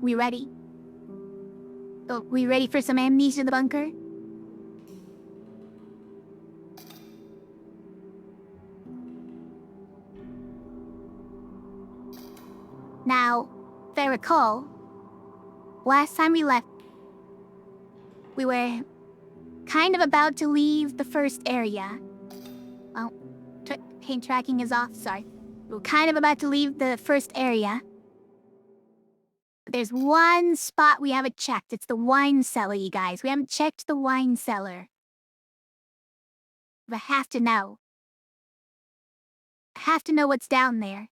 We ready? Oh, we ready for some Amnesia in the bunker? Now, if I recall, last time we left, we were kind of about to leave the first area. Well, paint tracking is off, sorry. We were kind of about to leave the first area. There's one spot we haven't checked. It's the wine cellar, you guys. We haven't checked the wine cellar. But I have to know. I have to know what's down there.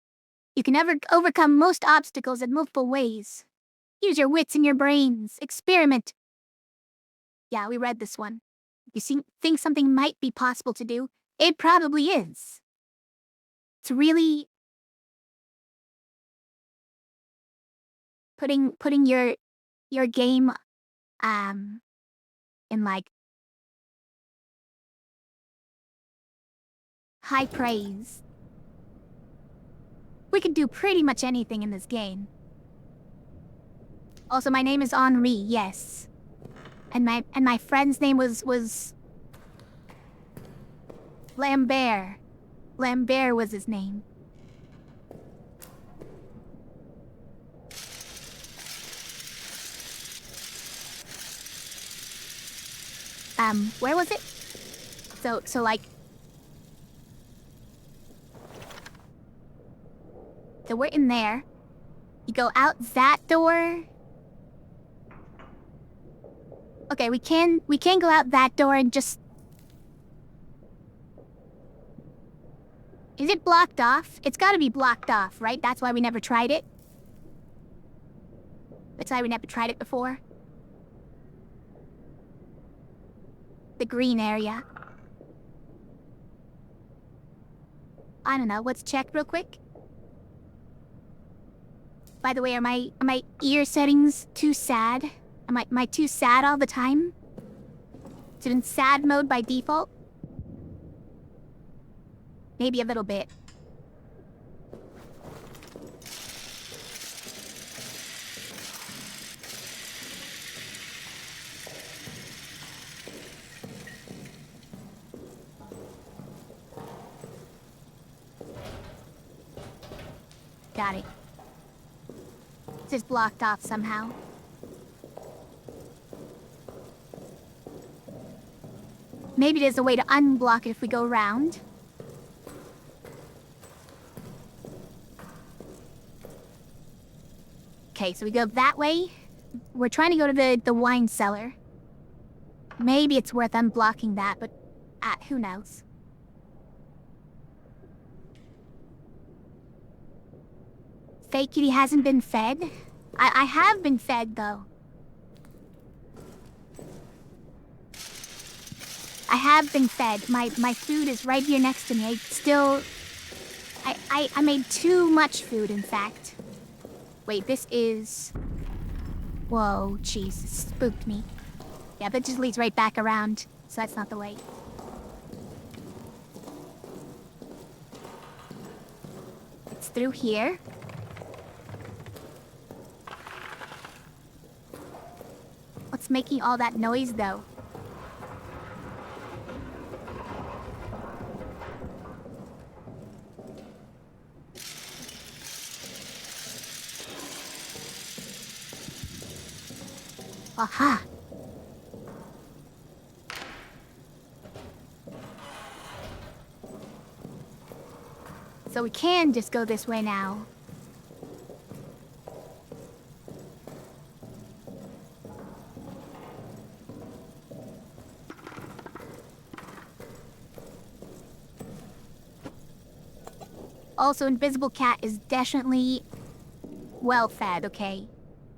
You can never overcome most obstacles in multiple ways. Use your wits and your brains. Experiment. Yeah, we read this one. If you think something might be possible to do, it probably is. It's really putting your game in like high praise. We could do pretty much anything in this game. Also, my name is Henri, yes. And my friend's name was Lambert. Lambert was his name. Where was it? So like... So we're in there. You go out that door. Okay, we can go out that door and just... Is it blocked off? It's gotta be blocked off, right? That's why we never tried it. That's why we never tried it before. The green area. I don't know, let's check real quick. By the way, are my ear settings too sad? Am I too sad all the time? Is it in sad mode by default? Maybe a little bit. Got it. It's just blocked off somehow. Maybe there's a way to unblock it if we go around. Okay, so we go that way. We're trying to go to the wine cellar. Maybe it's worth unblocking that, but who knows? Fake Kitty hasn't been fed? I have been fed, though. I have been fed. My food is right here next to me. I made too much food, in fact. Wait, this is... Whoa, jeez, it spooked me. Yeah, that just leads right back around, so that's not the way. It's through here. What's making all that noise, though? Aha! So we can just go this way now. Also, Invisible Cat is definitely well fed, okay?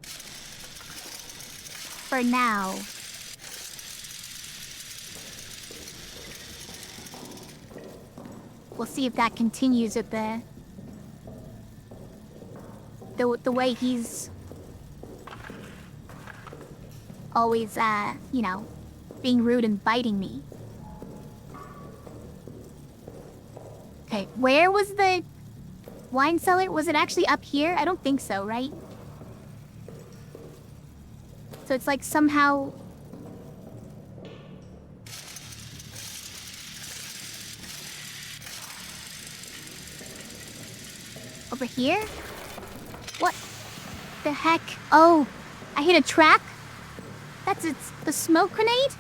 For now. We'll see if that continues with the way he's always, you know, being rude and biting me. Okay, where was the wine cellar? Was it actually up here? I don't think so, right? So it's like somehow... Over here? What the heck? Oh, I hit a track? It's the smoke grenade?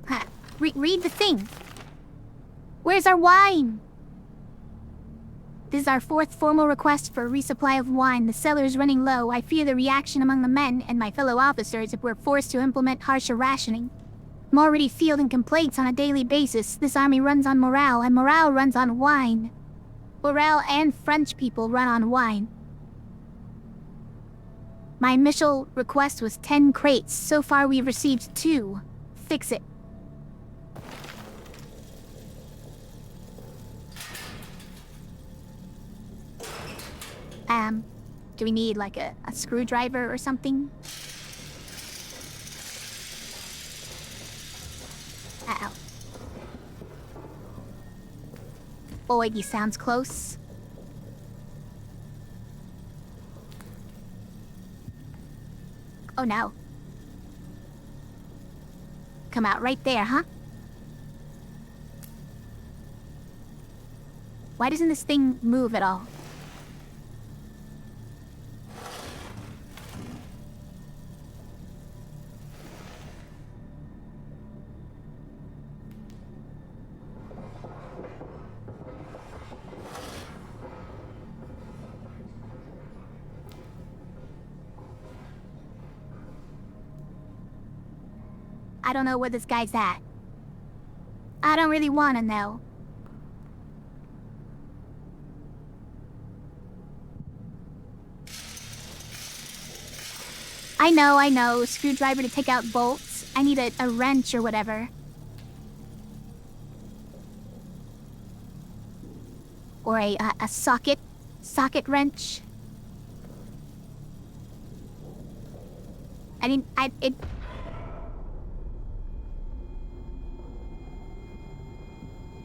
Huh. Read the thing. Where's our wine? This is our 4th formal request for a resupply of wine. The cellar is running low. I fear the reaction among the men and my fellow officers if we're forced to implement harsher rationing. I'm already fielding complaints on a daily basis. This army runs on morale, and morale runs on wine. Morale and French people run on wine. My initial request was 10 crates. So far we've received 2. Fix it. Do we need like a screwdriver or something? Uh-oh. Boy, he sounds close. Oh no. Come out right there, huh? Why doesn't this thing move at all? I don't know where this guy's at. I don't really want to know. I know. Screwdriver to take out bolts. I need a wrench or whatever. Or a socket wrench.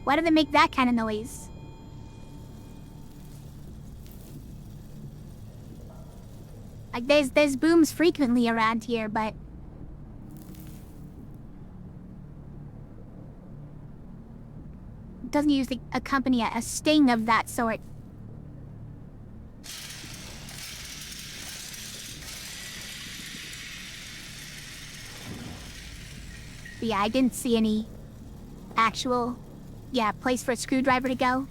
Why do they make that kind of noise? Like, there's booms frequently around here, but... it doesn't usually accompany a sting of that sort. But yeah, I didn't see any actual... place for a screwdriver to go.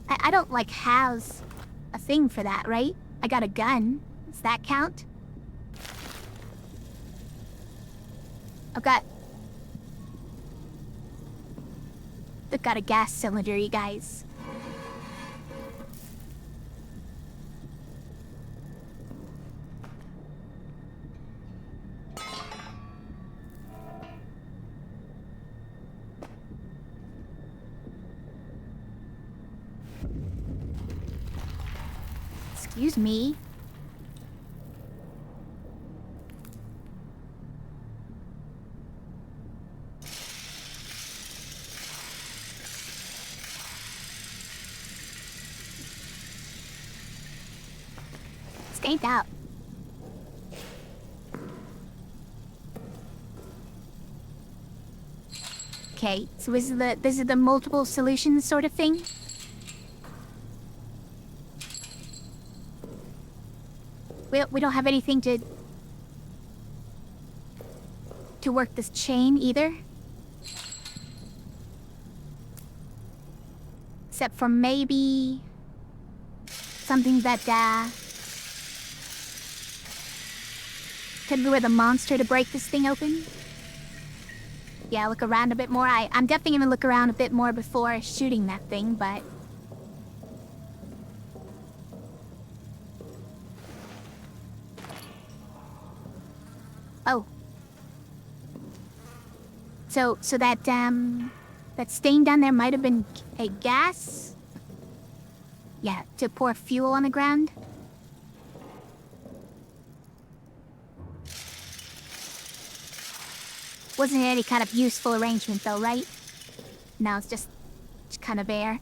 I don't, like, have a thing for that, right? I got a gun. Does that count? I've got a gas cylinder, you guys. Excuse me. Stayed out. Okay, so this is the multiple solutions sort of thing? We don't have anything to work this chain either. Except for maybe something that could lure the monster to break this thing open. Yeah, look around a bit more. I'm definitely gonna look around a bit more before shooting that thing, but... oh. So that stain down there might have been a gas? Yeah, to pour fuel on the ground? Wasn't any kind of useful arrangement though, right? Now it's just kind of bare.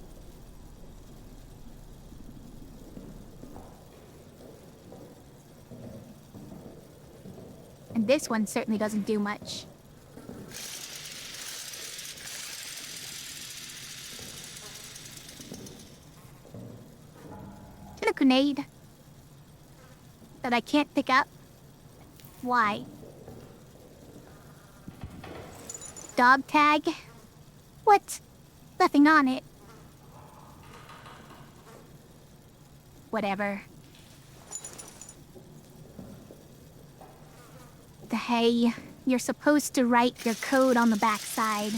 And this one certainly doesn't do much. And a grenade that I can't pick up. Why? Dog tag? What? Nothing on it. Whatever. Hey, you're supposed to write your code on the backside.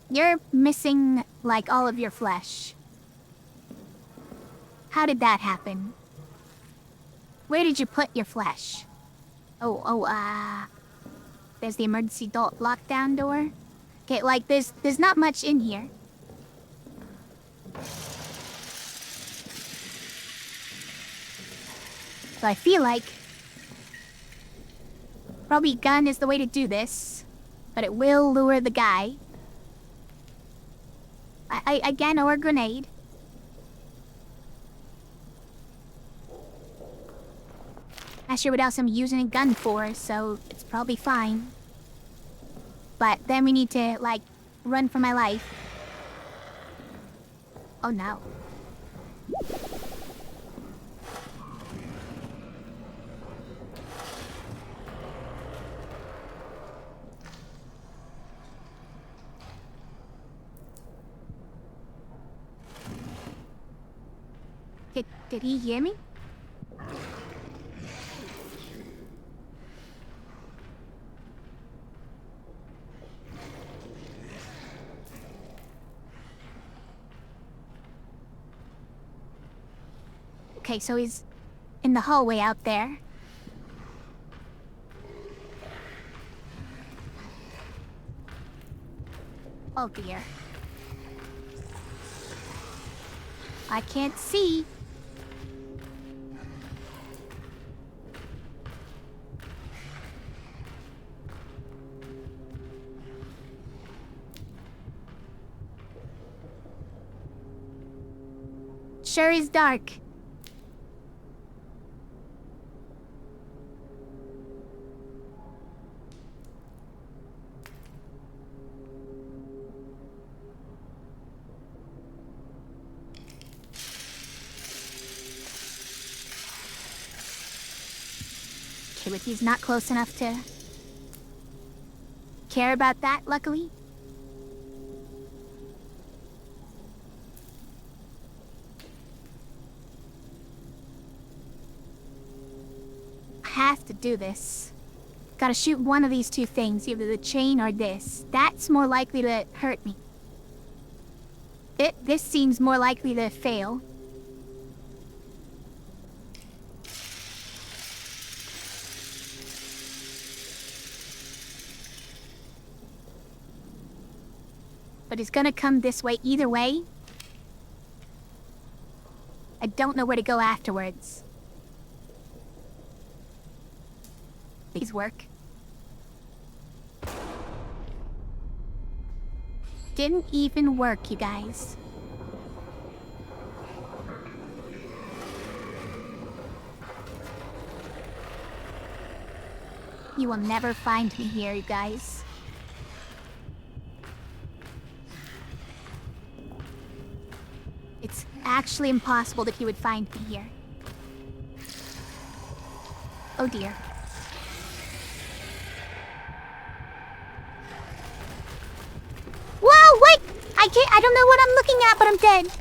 You're missing, like, all of your flesh. How did that happen? Where did you put your flesh? There's the emergency lockdown door. Okay, like, there's not much in here. So I feel like probably gun is the way to do this, but it will lure the guy. Again, or a grenade. Not sure what else I'm using a gun for, so it's probably fine. But then we need to, like, run for my life. Oh no. Did he hear me? Okay, so he's in the hallway out there. Oh dear. I can't see. Sure is dark. Okay, but he's not close enough to care about that, luckily. I have to do this. Gotta shoot one of these two things, either the chain or this. That's more likely to hurt me. This seems more likely to fail. But he's gonna come this way either way. I don't know where to go afterwards. Please work. Didn't even work, you guys. You will never find me here, you guys. It's actually impossible that he would find me here. Oh dear. Whoa, wait! I don't know what I'm looking at, but I'm dead.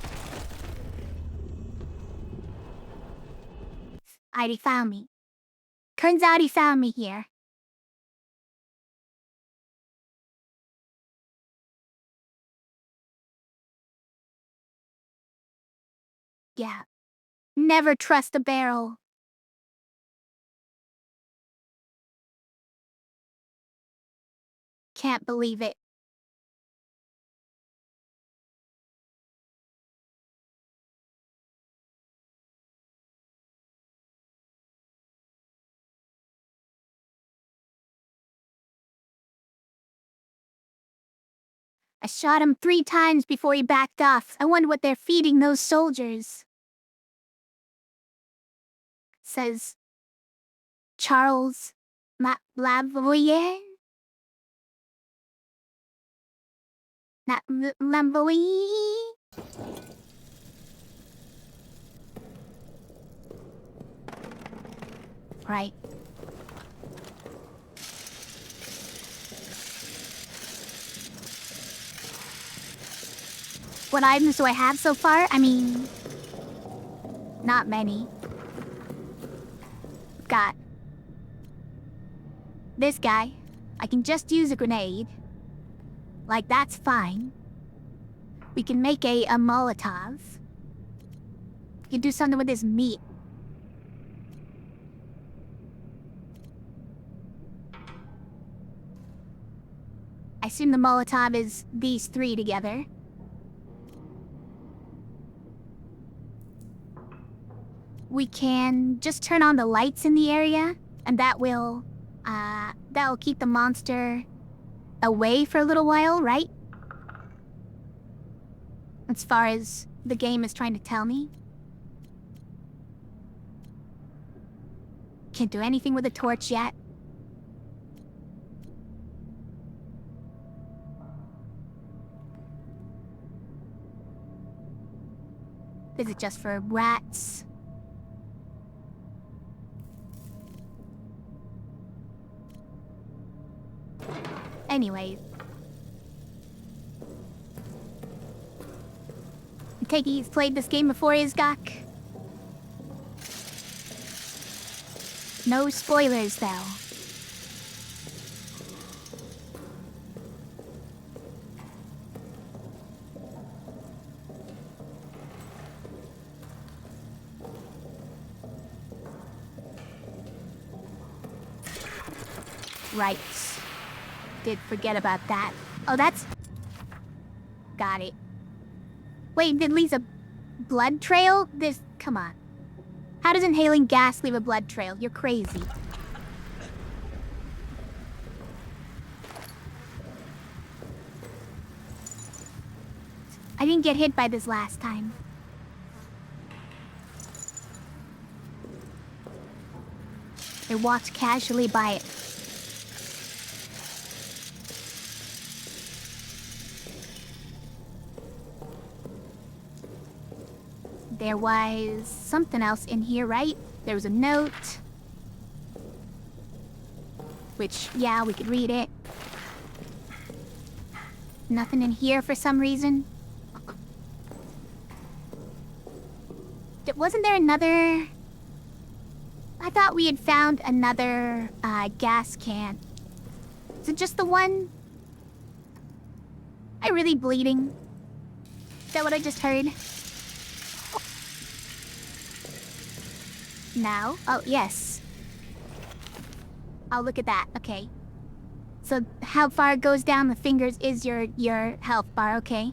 He found me. Turns out he found me here. Yeah. Never trust a barrel. Can't believe it. I shot him 3 times before he backed off. I wonder what they're feeding those soldiers. Says Charles Lavoyer? Not Lavoyer? Right. What items do I have so far? I mean, not many. Got this guy. I can just use a grenade. Like, that's fine. We can make a Molotov. We can do something with this meat. I assume the Molotov is these 3 together. We can just turn on the lights in the area, and that'll keep the monster away for a little while, right? As far as the game is trying to tell me. Can't do anything with a torch yet. Is it just for rats? Anyway. I take it he's played this game before, Izgok? No spoilers, though. Right. Did forget about that. Oh, that's... Got it. Wait, it leaves a blood trail? This... Come on. How does inhaling gas leave a blood trail? You're crazy. I didn't get hit by this last time. I walked casually by it. There was something else in here, right? There was a note. Which, yeah, we could read it. Nothing in here for some reason. Wasn't there another... I thought we had found another, gas can. Is it just the one? Am I really bleeding? Is that what I just heard? Now? Oh, yes. I'll look at that. Okay. So, how far it goes down the fingers is your health bar, okay?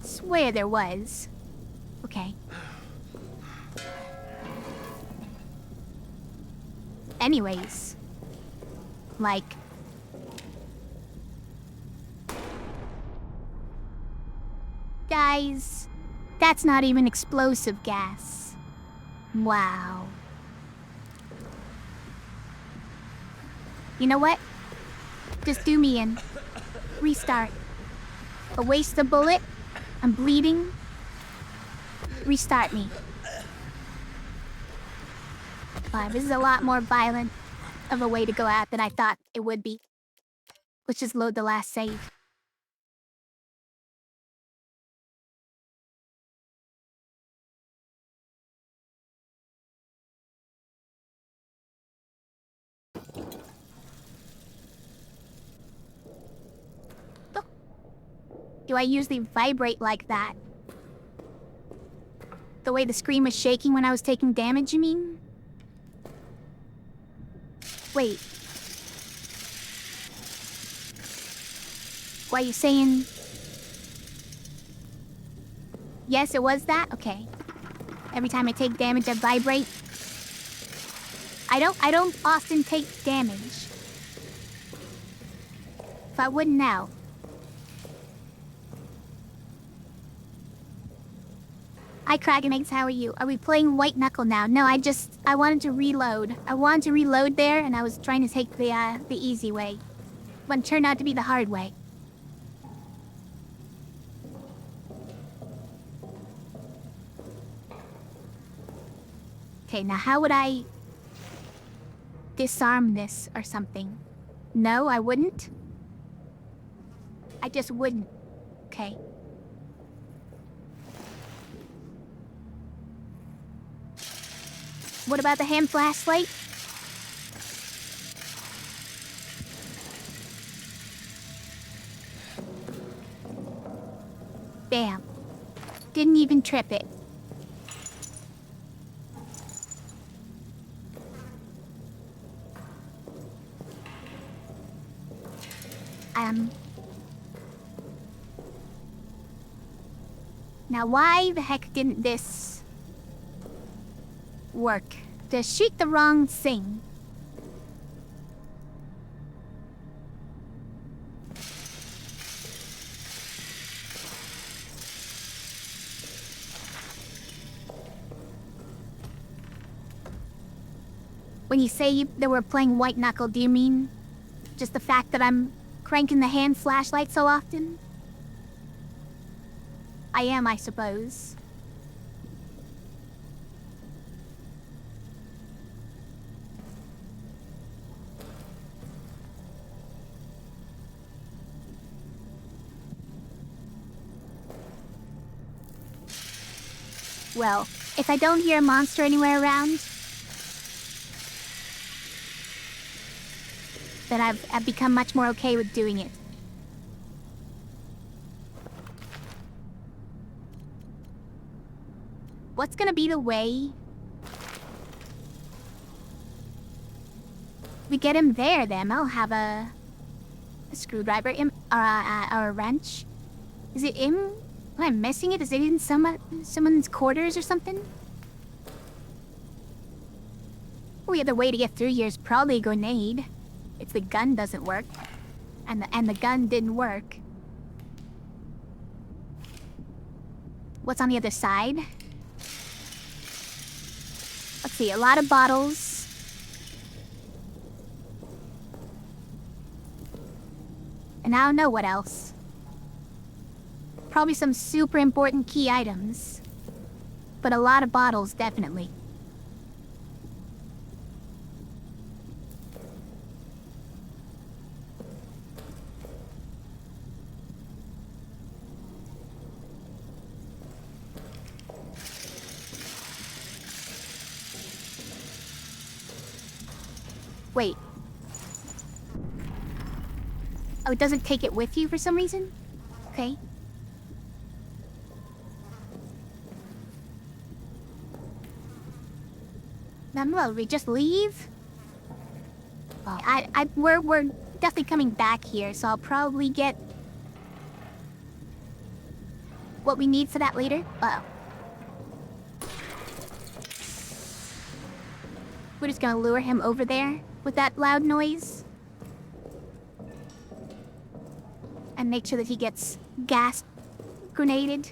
Swear there was. Okay. Anyways. Like... Guys, that's not even explosive gas. Wow. You know what? Just do me in. Restart. A waste the bullet. I'm bleeding. Restart me. Wow, this is a lot more violent of a way to go out than I thought it would be. Let's just load the last save. Do I usually vibrate like that? The way the screen was shaking when I was taking damage, you mean? Wait. Why are you saying... Yes, it was that? Okay. Every time I take damage, I vibrate. I don't often take damage. If I wouldn't now. Hi, Krageneggs, how are you? Are we playing White Knuckle now? No, I wanted to reload. I wanted to reload there, and I was trying to take the easy way. But it turned out to be the hard way. Okay, now how would I disarm this or something? No, I wouldn't. I just wouldn't. Okay. What about the hand flashlight? Bam. Didn't even trip it. Now why the heck didn't this work? To shoot the wrong thing. When you say that we're playing White Knuckle, do you mean just the fact that I'm cranking the hand flashlight so often? I am, I suppose. Well, if I don't hear a monster anywhere around, then I've become much more okay with doing it. What's gonna be the way we get him there, then? I'll have a screwdriver or a wrench. Is it in? Am I missing it? Is it in someone's quarters or something? The other way to get through here is probably a grenade. If the gun doesn't work. And the gun didn't work. What's on the other side? Let's see, a lot of bottles. And I don't know what else. Probably some super important key items. But a lot of bottles, definitely. Wait. Oh, it doesn't take it with you for some reason? Okay. Will we just leave? Oh, we're definitely coming back here, so I'll probably get what we need for that later. Uh-oh. We're just gonna lure him over there with that loud noise. And make sure that he gets gas grenaded.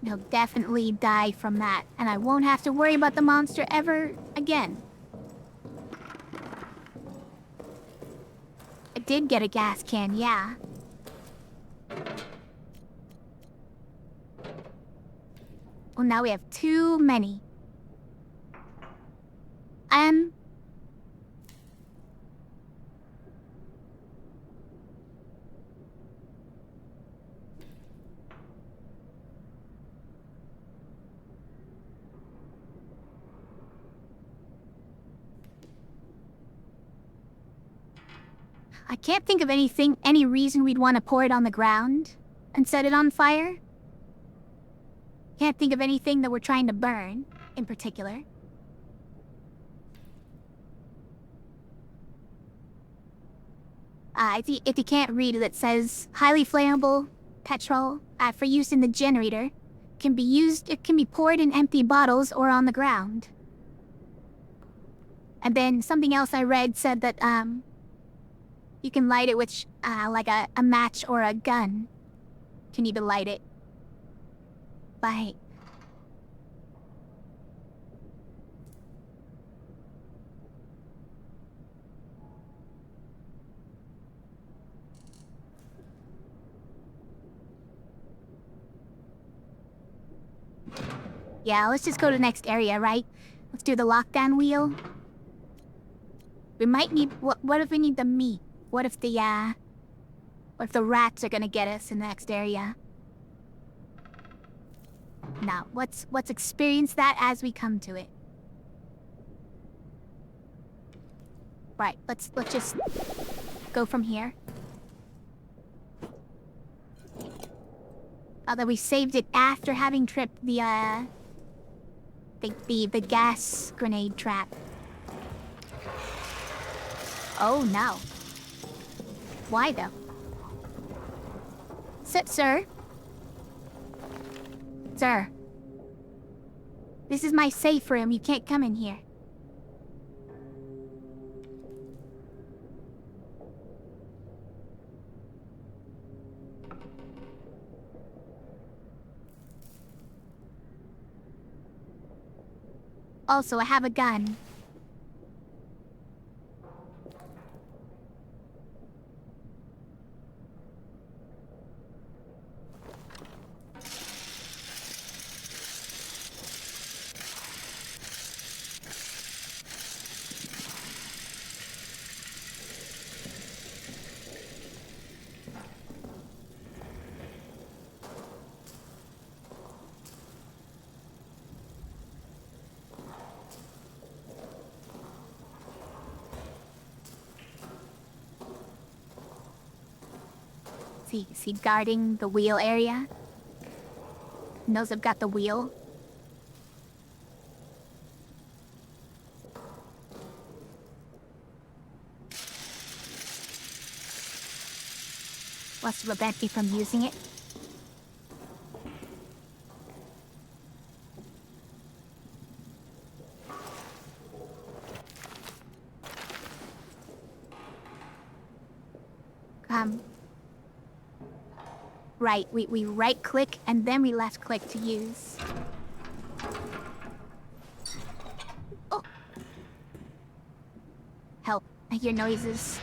He'll definitely die from that, and I won't have to worry about the monster ever again. I did get a gas can, yeah. Well, now we have too many. I can't think of any reason we'd want to pour it on the ground and set it on fire. Can't think of anything that we're trying to burn, in particular. If you can't read it, it says highly flammable petrol for use in the generator. It can be poured in empty bottles or on the ground. And then something else I read said that, you can light it with, like a match or a gun. Can even light it. By... Yeah, let's just go to the next area, right? Let's do the lockdown wheel. We might need... What if we need the meat? What if the rats are gonna get us in the next area? Now, let's experience that as we come to it. Right, let's just go from here. Although we saved it after having tripped the gas grenade trap. Oh no. Why though? Sir? Sir. This is my safe room. You can't come in here. Also, I have a gun. Is he guarding the wheel area? Knows I've got the wheel. Wants to prevent me from using it. Right, we right-click and then we left-click to use. Oh! Help, I hear noises.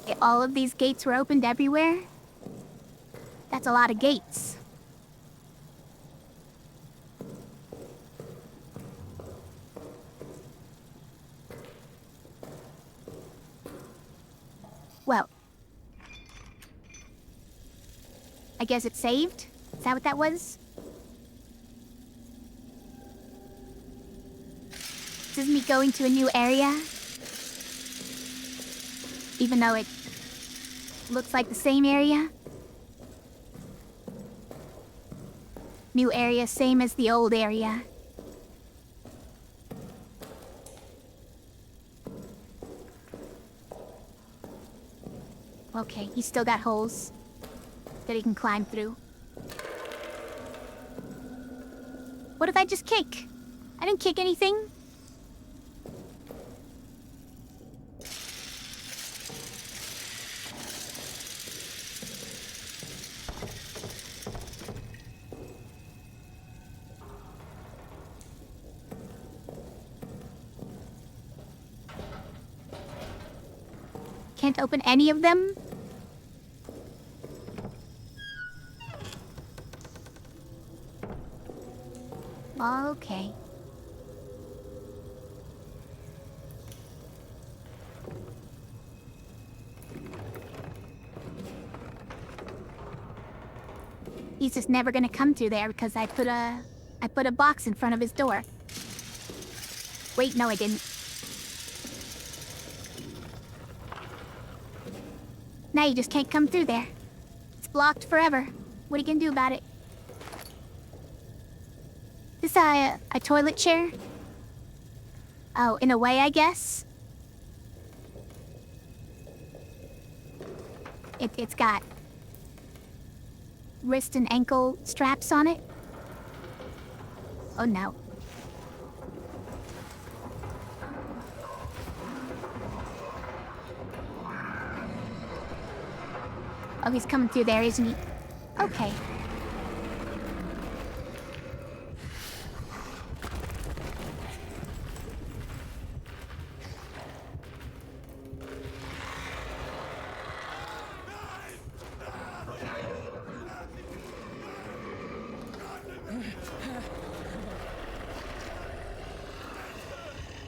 Okay, all of these gates were opened everywhere? That's a lot of gates. Well. I guess it's saved? Is that what that was? This is me going to a new area? Even though it looks like the same area? New area, same as the old area. Okay, he's still got holes that he can climb through. What if I just kick? I didn't kick anything. Can't open any of them? Okay. He's just never gonna come through there because I put a box in front of his door. Wait, no I didn't. Now you just can't come through there. It's blocked forever. What are you gonna do about it? This a toilet chair? Oh, in a way, I guess. It's got wrist and ankle straps on it. Oh no. Oh, he's coming through there, isn't he? Okay.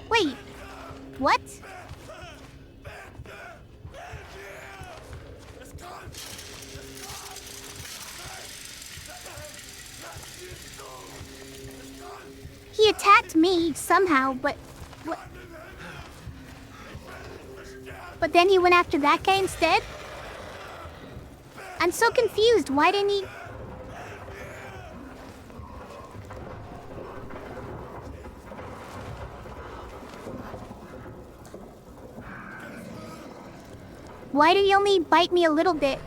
Wait, what? He attacked me somehow, but what? But then he went after that guy instead? I'm so confused. Why didn't he? Why did he only bite me a little bit?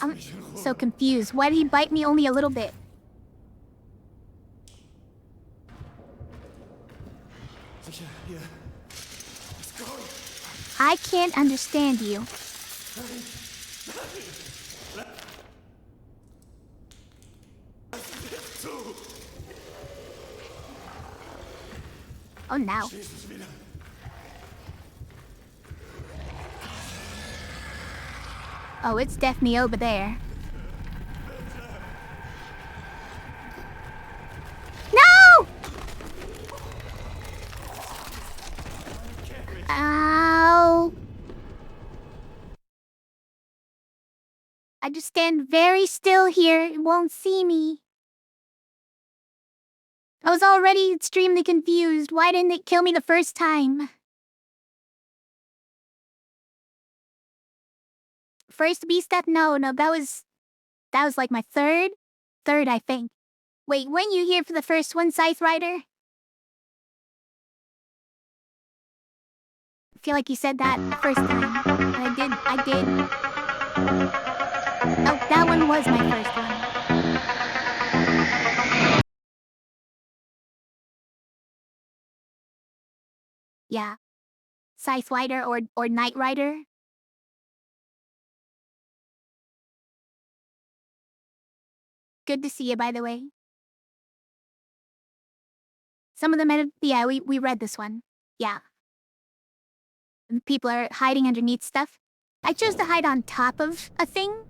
I'm so confused. Why did he bite me only a little bit? I can't understand you. Oh, no. Oh, it's definitely over there. No! Ow. I just stand very still here. It won't see me. I was already extremely confused. Why didn't it kill me the first time? First beast step? No, that was like my third, I think. Wait, weren't you here for the first one, Scythe Rider? I feel like you said that the first time. And I did. Oh, that one was my first one. Yeah. Scythe Rider or Knight Rider. Good to see you, by the way. Some of them, yeah, we read this one. Yeah. People are hiding underneath stuff. I chose to hide on top of a thing.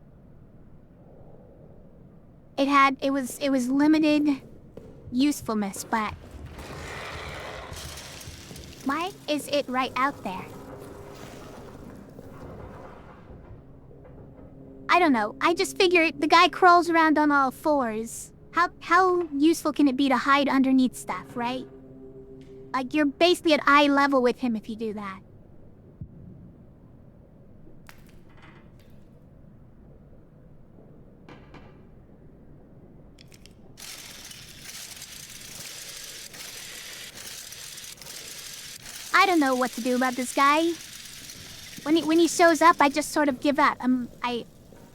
It was limited usefulness, but why is it right out there? I don't know. I just figure the guy crawls around on all fours. How useful can it be to hide underneath stuff, right? Like, you're basically at eye level with him if you do that. I don't know what to do about this guy. When he shows up, I just sort of give up.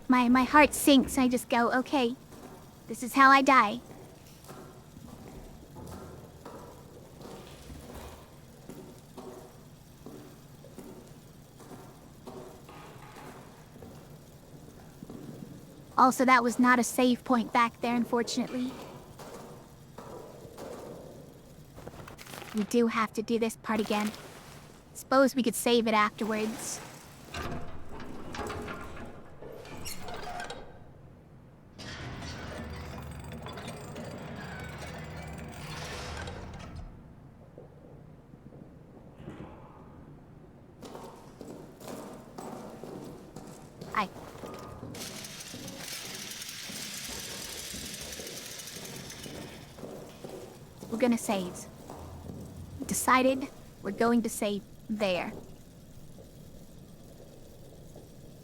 My heart sinks. I just go, okay, this is how I die. Also, that was not a save point back there, unfortunately. We do have to do this part again. Suppose we could save it afterwards. Hi. We're gonna save. Decided we're going to save there.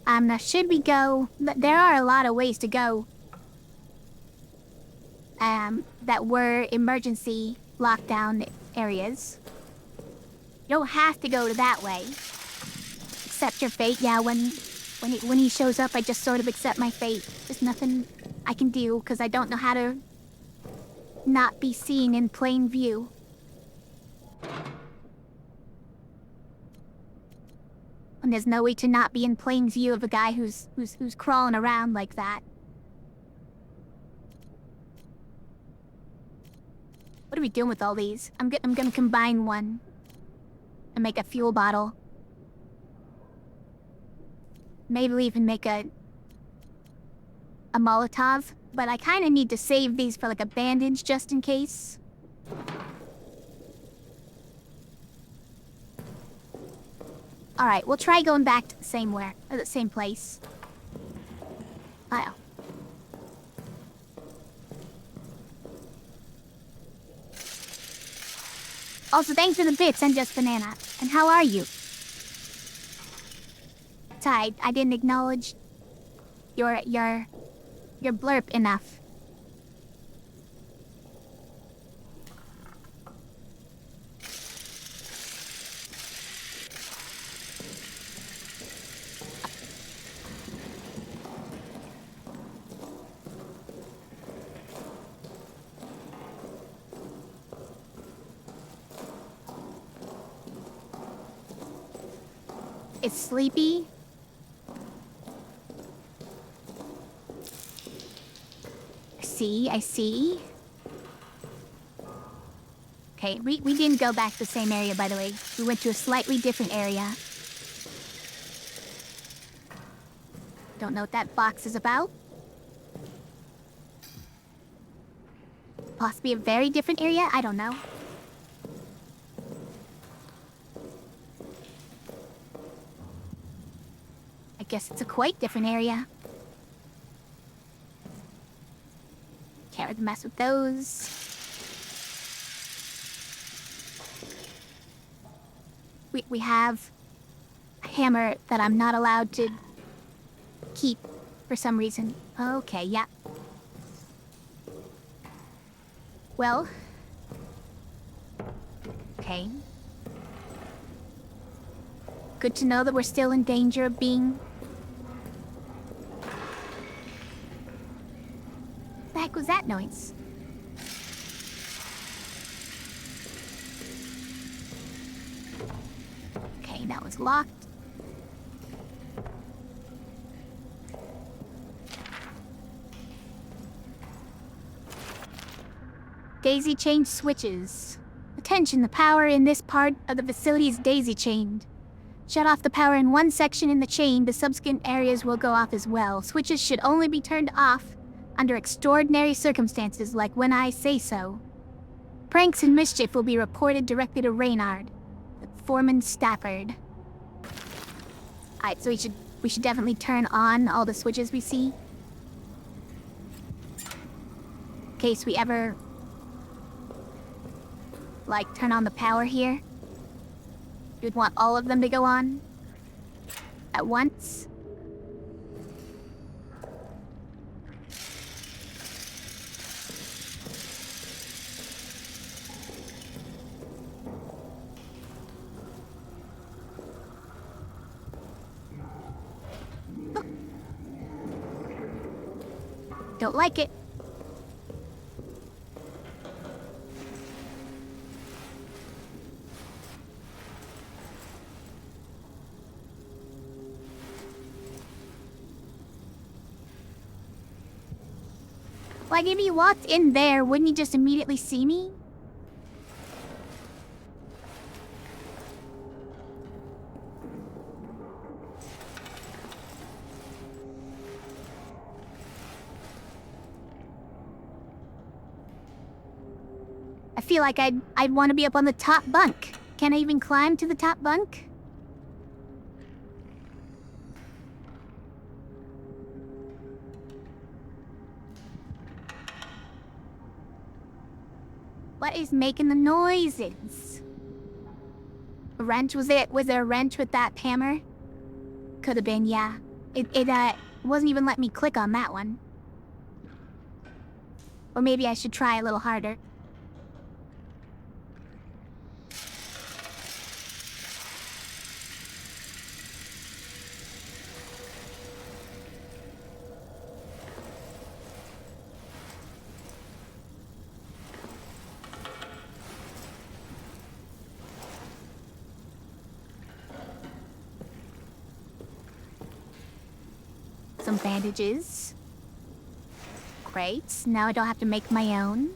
Now should we go? There are a lot of ways to go. That were emergency lockdown areas. You don't have to go to that way. Accept your fate. Yeah, when he shows up, I just sort of accept my fate. There's nothing I can do, because I don't know how to not be seen in plain view. And there's no way to not be in plain view of a guy who's crawling around like that. What are we doing with all these? I'm gonna combine one and make a fuel bottle. Maybe we even make a Molotov, but I kind of need to save these for like a bandage just in case. All right, we'll try going back to the same place. Oh. Also, thanks for the bits and just banana. And how are you? Sorry, I didn't acknowledge your blurb enough. It's sleepy. I see. Okay, we didn't go back to the same area, by the way. We went to a slightly different area. Don't know what that box is about. Possibly a very different area? I don't know. I guess it's a quite different area. Can't really mess with those. We have a hammer that I'm not allowed to keep for some reason. Okay, yeah. Well. Okay. Good to know that we're still in danger of being... What the heck was that noise? Okay, that was locked. Daisy chained switches. Attention, the power in this part of the facility is daisy chained. Shut off the power in one section in the chain, the subsequent areas will go off as well. Switches should only be turned off under extraordinary circumstances, like when I say so. Pranks and mischief will be reported directly to Reynard, the Foreman Stafford. Alright, so we should definitely turn on all the switches we see. In case we ever, like, turn on the power here. You'd want all of them to go on at once. Don't like it. Like, if he walked in there, wouldn't he just immediately see me? I feel like I'd want to be up on the top bunk. Can I even climb to the top bunk? What is making the noises? A wrench? Was there a wrench with that hammer? Could have been, yeah. It wasn't even letting me click on that one. Or maybe I should try a little harder. some bandages. Great, now I don't have to make my own.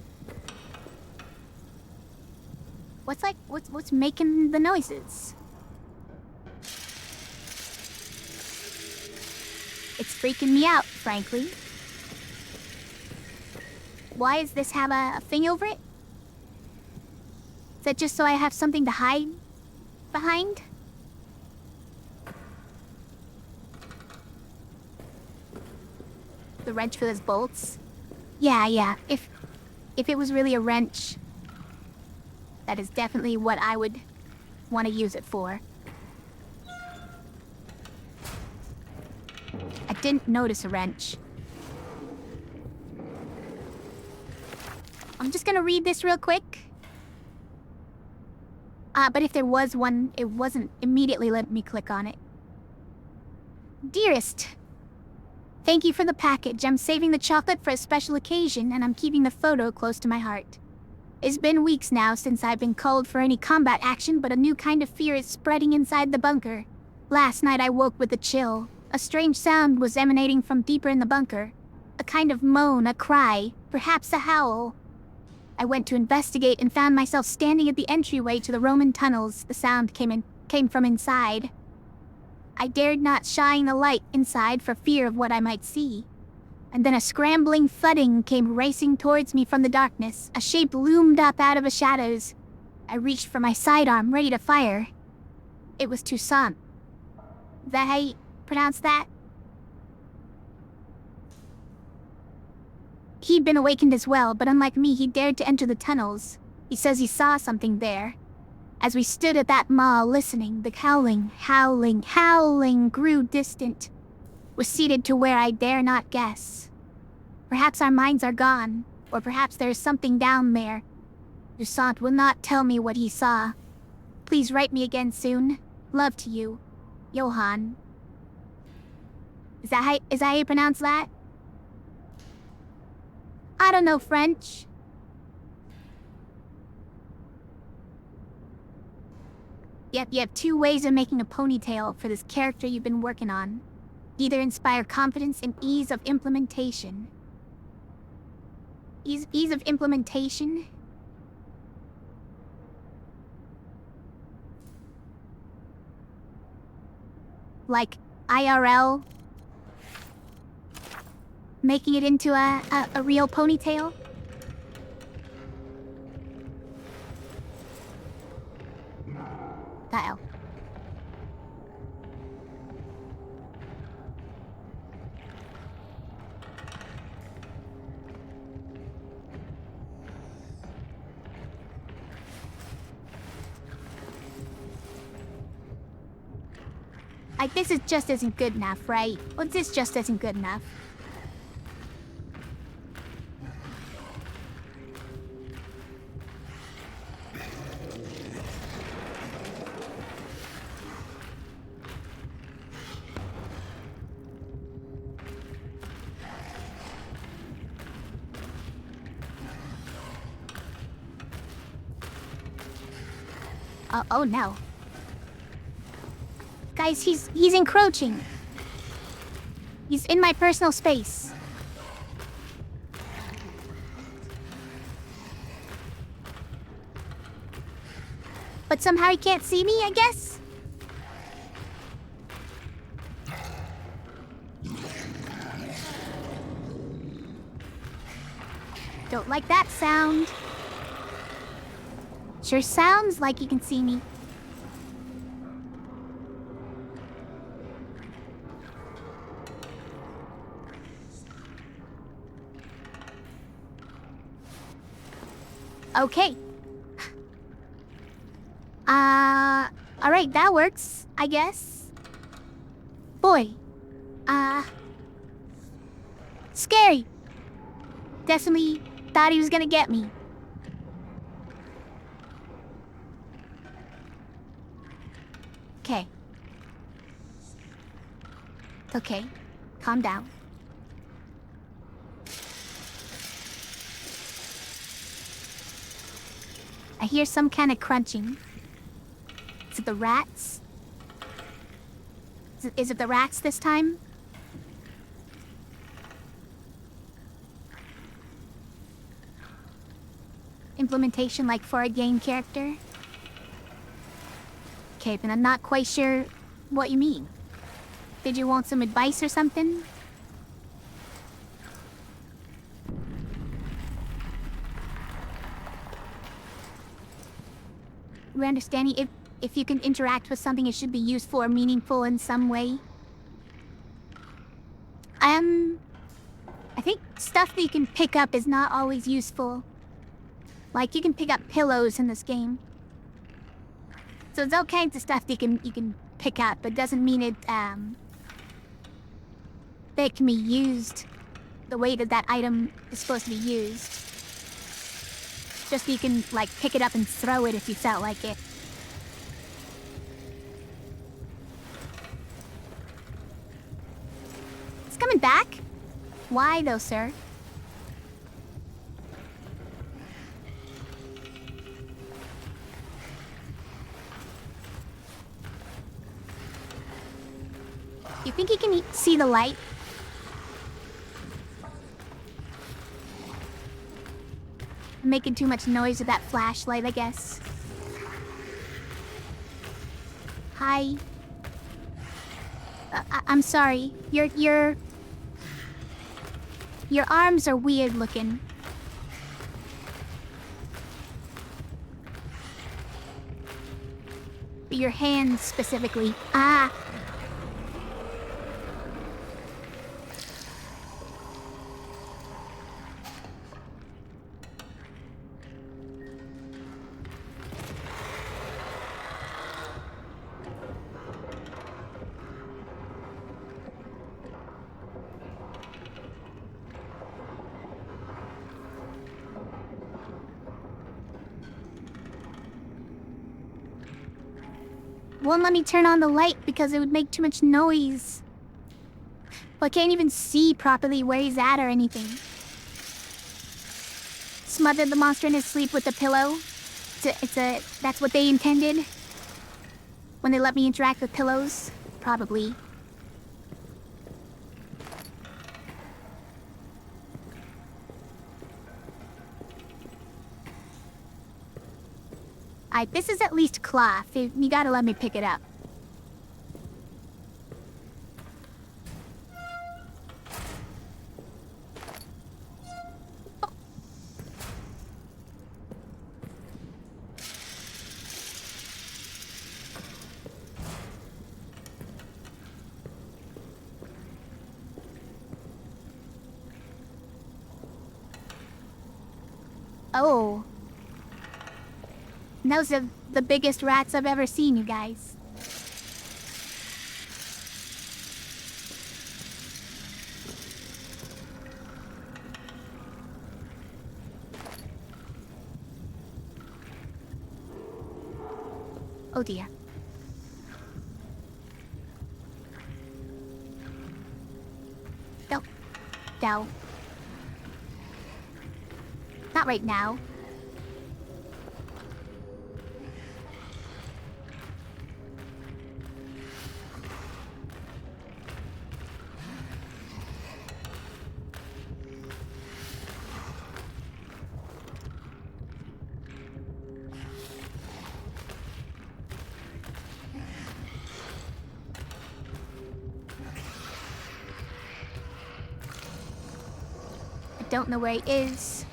What's making the noises? It's freaking me out, frankly. Why does this have a thing over it? Is that just so I have something to hide behind? The wrench for those bolts? Yeah. If it was really a wrench, that is definitely what I would want to use it for. I didn't notice a wrench. I'm just gonna read this real quick. But if there was one, it wasn't immediately letting me click on it. Dearest, thank you for the package. I'm saving the chocolate for a special occasion, and I'm keeping the photo close to my heart. It's been weeks now since I've been called for any combat action, but a new kind of fear is spreading inside the bunker. Last night I woke with a chill. A strange sound was emanating from deeper in the bunker. A kind of moan, a cry, perhaps a howl. I went to investigate and found myself standing at the entryway to the Roman tunnels. The sound came from inside. I dared not shine the light inside for fear of what I might see. And then a scrambling thudding came racing towards me from the darkness. A shape loomed up out of the shadows. I reached for my sidearm, ready to fire. It was Toussaint. Is that how you pronounce that? He'd been awakened as well, but unlike me, he dared to enter the tunnels. He says he saw something there. As we stood at that mall listening, the howling grew distant. Was seated to where I dare not guess. Perhaps our minds are gone, or perhaps there is something down there. Toussaint will not tell me what he saw. Please write me again soon. Love to you, Johan. Is that how you pronounce that? I don't know French. Yep, you have two ways of making a ponytail for this character you've been working on. Either inspire confidence and ease of implementation. Ease of implementation? Like IRL? Making it into a real ponytail? Uh-oh. This is just isn't good enough, right? Well, this just isn't good enough. Oh no. Guys, he's encroaching. He's in my personal space. But somehow he can't see me, I guess? Don't like that sound. Sure sounds like he can see me. Okay. Alright, that works, I guess. Boy. Scary. Definitely thought he was gonna get me. Okay. It's okay. Calm down. I hear some kind of crunching. Is it the rats? Is it the rats this time? implementation like for a game character? Okay, but I'm not quite sure what you mean. Did you want some advice or something? We're understanding if you can interact with something, it should be useful or meaningful in some way. I think stuff that you can pick up is not always useful. Like, you can pick up pillows in this game. So it's all kinds of stuff that you can pick up, but doesn't mean that it can be used the way that item is supposed to be used. Just so you can, like, pick it up and throw it if you felt like it. It's coming back? Why, though, sir? You think he can see the light? I'm making too much noise with that flashlight, I guess. Hi. I'm sorry. Your arms are weird looking. Your hands specifically. Ah. Won't let me turn on the light because it would make too much noise. Well, I can't even see properly where he's at or anything. Smothered the monster in his sleep with a pillow. That's what they intended? When they let me interact with pillows? Probably. This is at least cloth. You gotta let me pick it up. Oh. Those are the biggest rats I've ever seen, you guys. Oh dear. No. No. Not right now. Don't know where he is.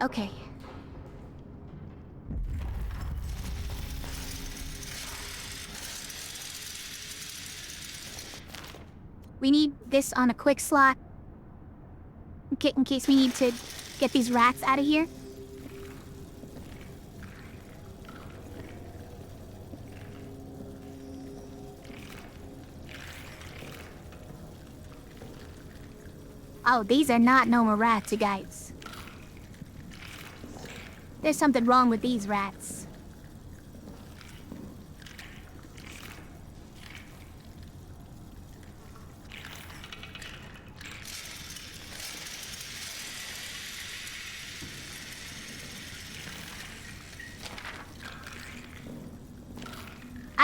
Okay. We need this on a quick slot. In case we need to get these rats out of here. Oh, these are not normal rats, you guys. There's something wrong with these rats.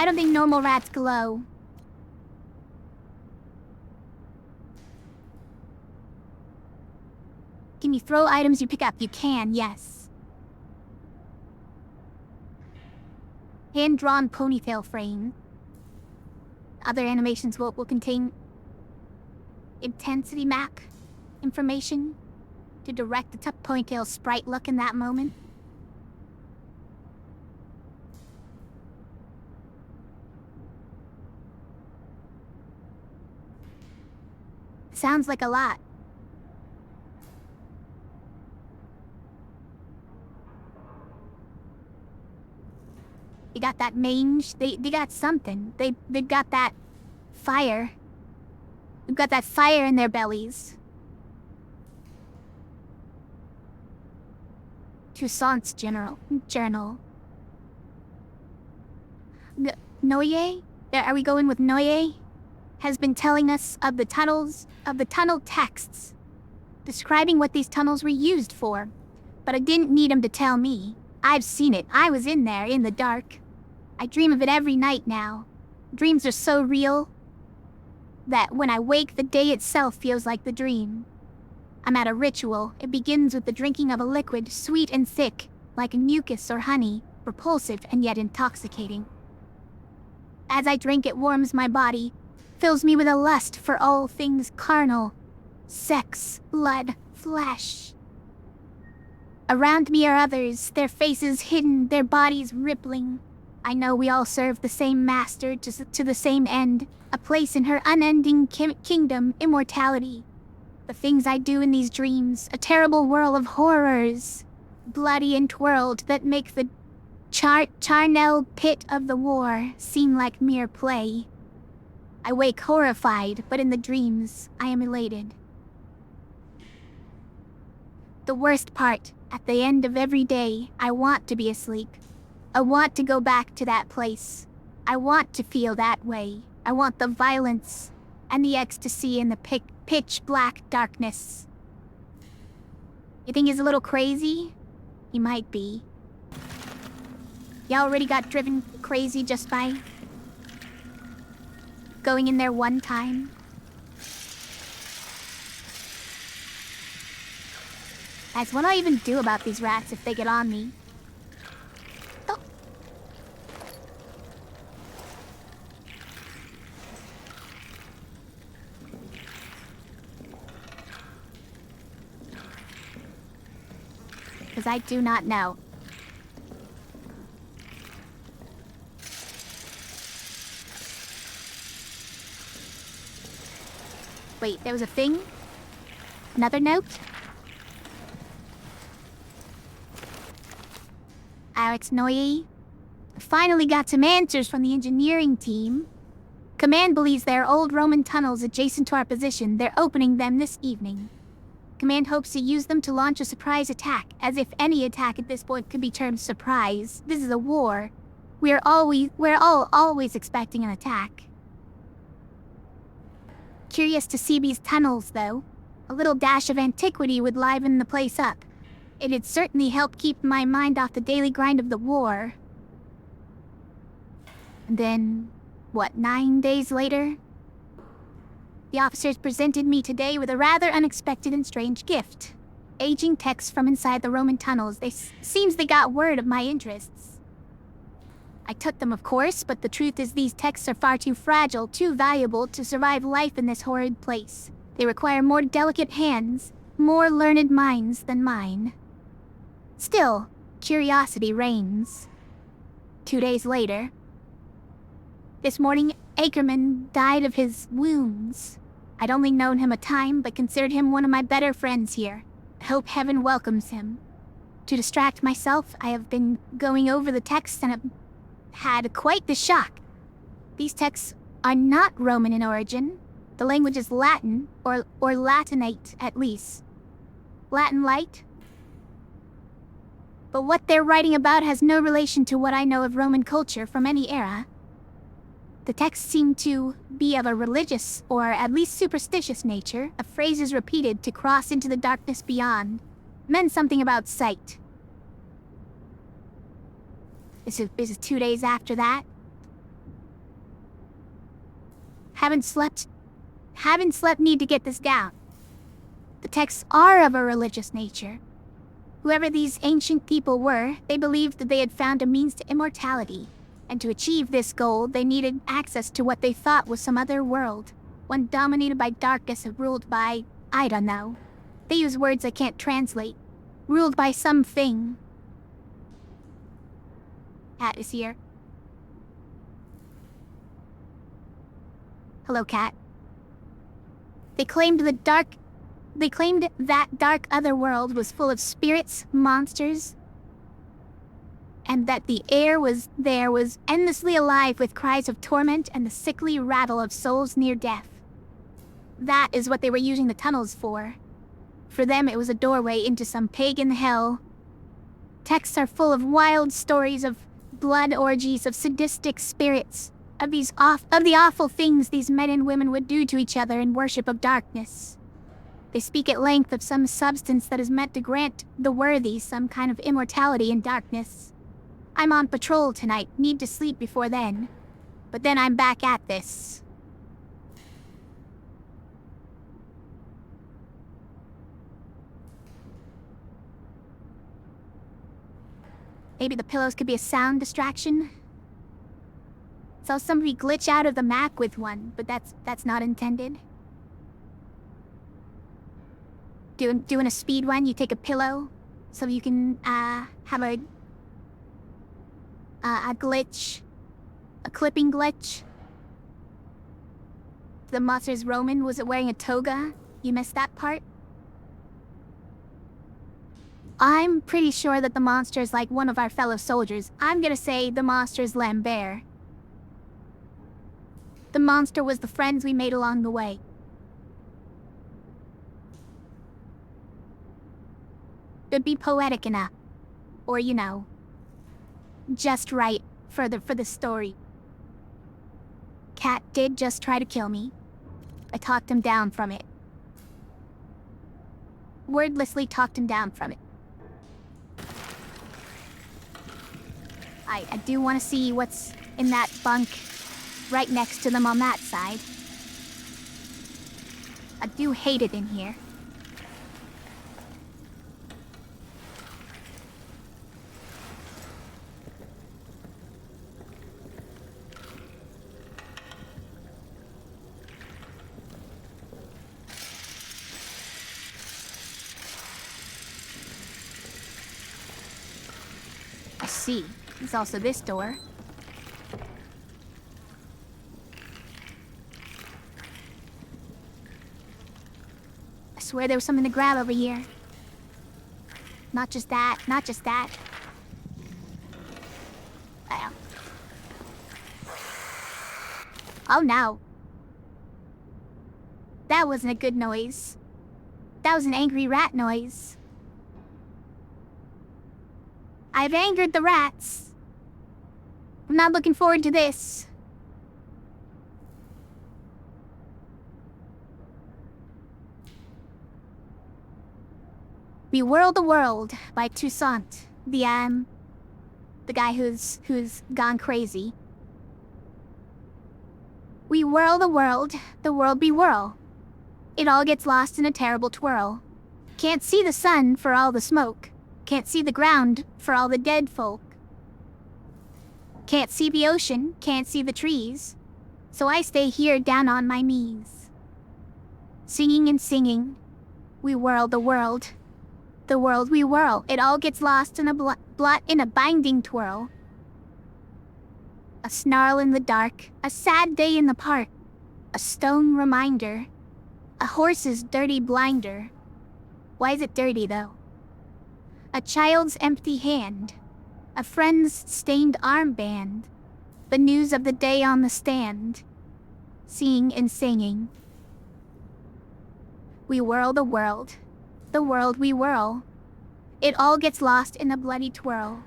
don't think normal rats glow. Can you throw items you pick up? You can, yes. Hand-drawn ponytail frame. Other animations will contain intensity map information to direct the ponytail sprite look in that moment. Sounds like a lot. You got that mange. They got something. They've got that fire. They've got that fire in their bellies. Toussaint's journal. Noye? Are we going with Noye? Has been telling us of the tunnel texts, describing what these tunnels were used for. But I didn't need him to tell me. I've seen it. I was in there, in the dark. I dream of it every night now. Dreams are so real that when I wake, the day itself feels like the dream. I'm at a ritual. It begins with the drinking of a liquid, sweet and thick, like mucus or honey, repulsive and yet intoxicating. As I drink, it warms my body, fills me with a lust for all things carnal, sex, blood, flesh. Around me are others, their faces hidden, their bodies rippling. I know we all serve the same master to the same end, a place in her unending kingdom, immortality. The things I do in these dreams, a terrible whirl of horrors, bloody and twirled, that make the charnel pit of the war seem like mere play. I wake horrified, but in the dreams, I am elated. The worst part, at the end of every day, I want to be asleep. I want to go back to that place. I want to feel that way. I want the violence and the ecstasy in the pitch black darkness. You think he's a little crazy? He might be. You already got driven crazy just by going in there one time. Guys, what do I even do about these rats if they get on me? Oh. Because I do not know. Wait, there was a thing? Another note? Alex Noye. Finally got some answers from the engineering team. Command believes there are old Roman tunnels adjacent to our position. They're opening them this evening. Command hopes to use them to launch a surprise attack, as if any attack at this point could be termed surprise. This is a war. We're all always expecting an attack. Curious to see these tunnels, though. A little dash of antiquity would liven the place up. It'd certainly help keep my mind off the daily grind of the war. And then, 9 days later? The officers presented me today with a rather unexpected and strange gift. Aging texts from inside the Roman tunnels. Seems they got word of my interests. I took them, of course, but the truth is these texts are far too fragile, too valuable to survive life in this horrid place. They require more delicate hands, more learned minds than mine. Still, curiosity reigns. 2 days later. This morning, Ackerman died of his wounds. I'd only known him a time, but considered him one of my better friends here. I hope heaven welcomes him. To distract myself, I have been going over the texts and have had quite the shock. These texts are not Roman in origin. The language is Latin, or Latinate at least. Latin light? But what they're writing about has no relation to what I know of Roman culture from any era. The texts seem to be of a religious, or at least superstitious nature, of phrases repeated to cross into the darkness beyond. Meant something about sight. This is 2 days after that. Haven't slept, need to get this down. The texts are of a religious nature. Whoever these ancient people were, they believed that they had found a means to immortality. And to achieve this goal, they needed access to what they thought was some other world. One dominated by darkness and ruled by, I don't know. They use words I can't translate. Ruled by something. Cat is here. Hello, Cat. They claimed that dark other world was full of spirits, monsters, and that the air was endlessly alive with cries of torment and the sickly rattle of souls near death. That is what they were using the tunnels for. For them, it was a doorway into some pagan hell. Texts are full of wild stories of blood orgies, of sadistic spirits, of the awful things these men and women would do to each other in worship of darkness. They speak at length of some substance that is meant to grant the worthy some kind of immortality in darkness. I'm on patrol tonight, need to sleep before then. But then I'm back at this. Maybe the pillows could be a sound distraction? Saw somebody glitch out of the map with one, but that's not intended. Doing a speed run, you take a pillow, so you can have a glitch, a clipping glitch. The monster's Roman, was it wearing a toga? You missed that part? I'm pretty sure that the monster's like one of our fellow soldiers. I'm gonna say the monster's Lambert. The monster was the friends we made along the way. Could be poetic enough. Or, you know, just right for the story. Cat did just try to kill me. I talked him down from it. Wordlessly talked him down from it. I do want to see what's in that bunk right next to them on that side. I do hate it in here. I see. There's also this door. I swear there was something to grab over here. Not just that, not just that. Well. Oh no. That wasn't a good noise. That was an angry rat noise. I've angered the rats. I'm not looking forward to this. We Whirl the World by Toussaint, the guy who's gone crazy. We whirl the world we whirl. It all gets lost in a terrible twirl. Can't see the sun for all the smoke. Can't see the ground for all the dead folk. Can't see the ocean, can't see the trees. So I stay here down on my knees. Singing and singing, we whirl the world we whirl. It all gets lost in a blot in a binding twirl. A snarl in the dark, a sad day in the park. A stone reminder, a horse's dirty blinder. Why is it dirty though? A child's empty hand, a friend's stained armband, the news of the day on the stand, seeing and singing. We whirl the world we whirl. It all gets lost in a bloody twirl.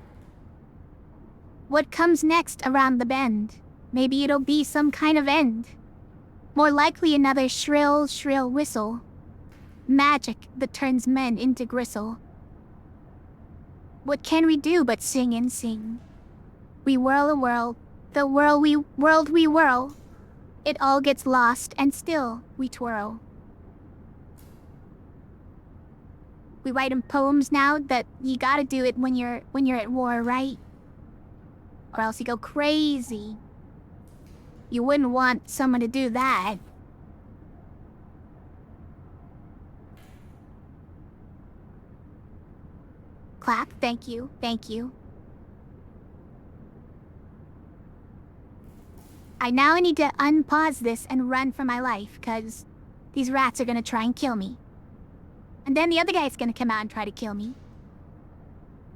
What comes next around the bend? Maybe it'll be some kind of end. More likely another shrill, shrill whistle. Magic that turns men into gristle. What can we do but sing and sing? We whirl a world, the world we whirl. It all gets lost, and still we twirl. We write in poems now that you gotta do it when you're at war, right? Or else you go crazy. You wouldn't want someone to do that. Clap, thank you, thank you. I now need to unpause this and run for my life, cause these rats are gonna try and kill me. And then the other guy's gonna come out and try to kill me.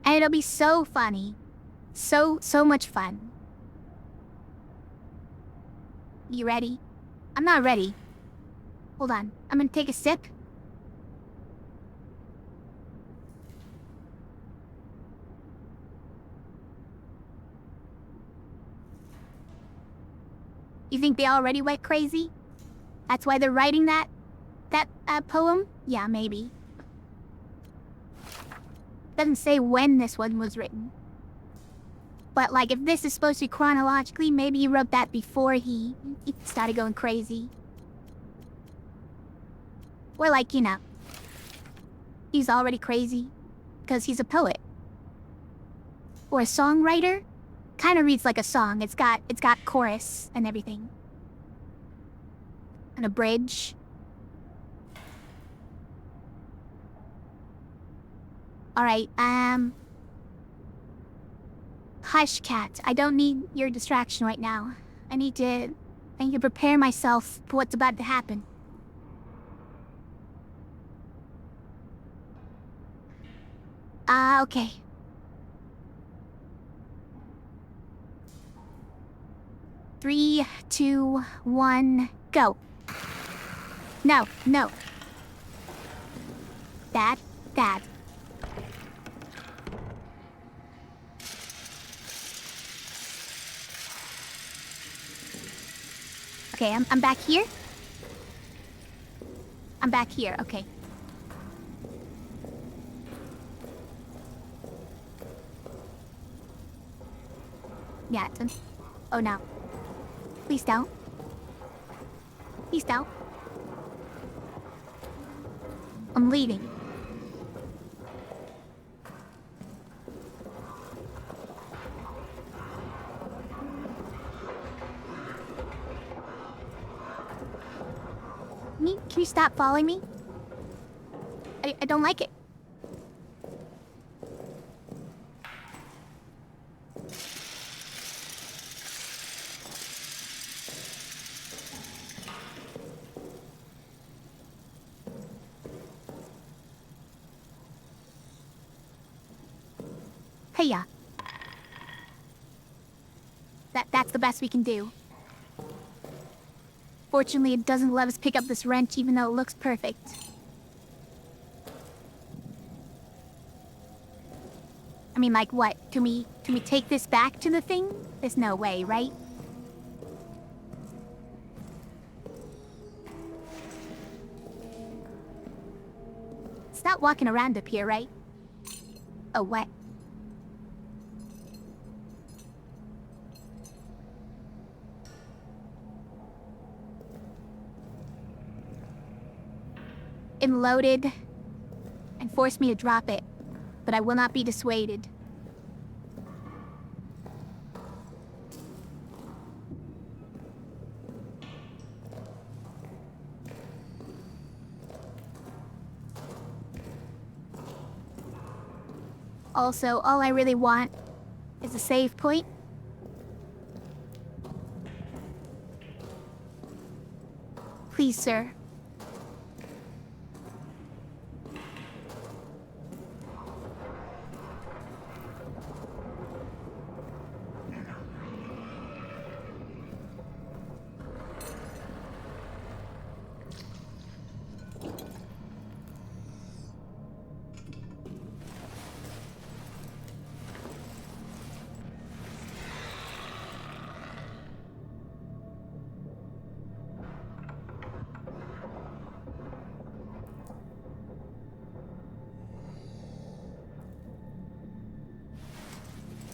And it'll be so funny. So much fun. You ready? I'm not ready. Hold on, I'm gonna take a sip. You think they already went crazy? That's why they're writing that poem? Yeah, maybe. Doesn't say when this one was written. But like, if this is supposed to be chronologically, maybe he wrote that before he started going crazy. Or like, you know, he's already crazy because he's a poet. Or a songwriter. Kind of reads like a song. It's got chorus and everything. And a bridge. Alright, hush, cat. I don't need your distraction right now. I need to prepare myself for what's about to happen. Okay. Three, two, one, go. No. Dad. Okay, I'm back here. I'm back here, okay. Yeah, oh no. Please don't. Please don't. I'm leaving. Can you stop following me? I don't like it. Hey, yeah. That's the best we can do. Fortunately, it doesn't let us pick up this wrench even though it looks perfect. I mean, like what? Can we take this back to the thing? There's no way, right? It's not walking around up here, right? Oh, what? It loaded and forced me to drop it, but I will not be dissuaded. Also, all I really want is a save point. Please, sir.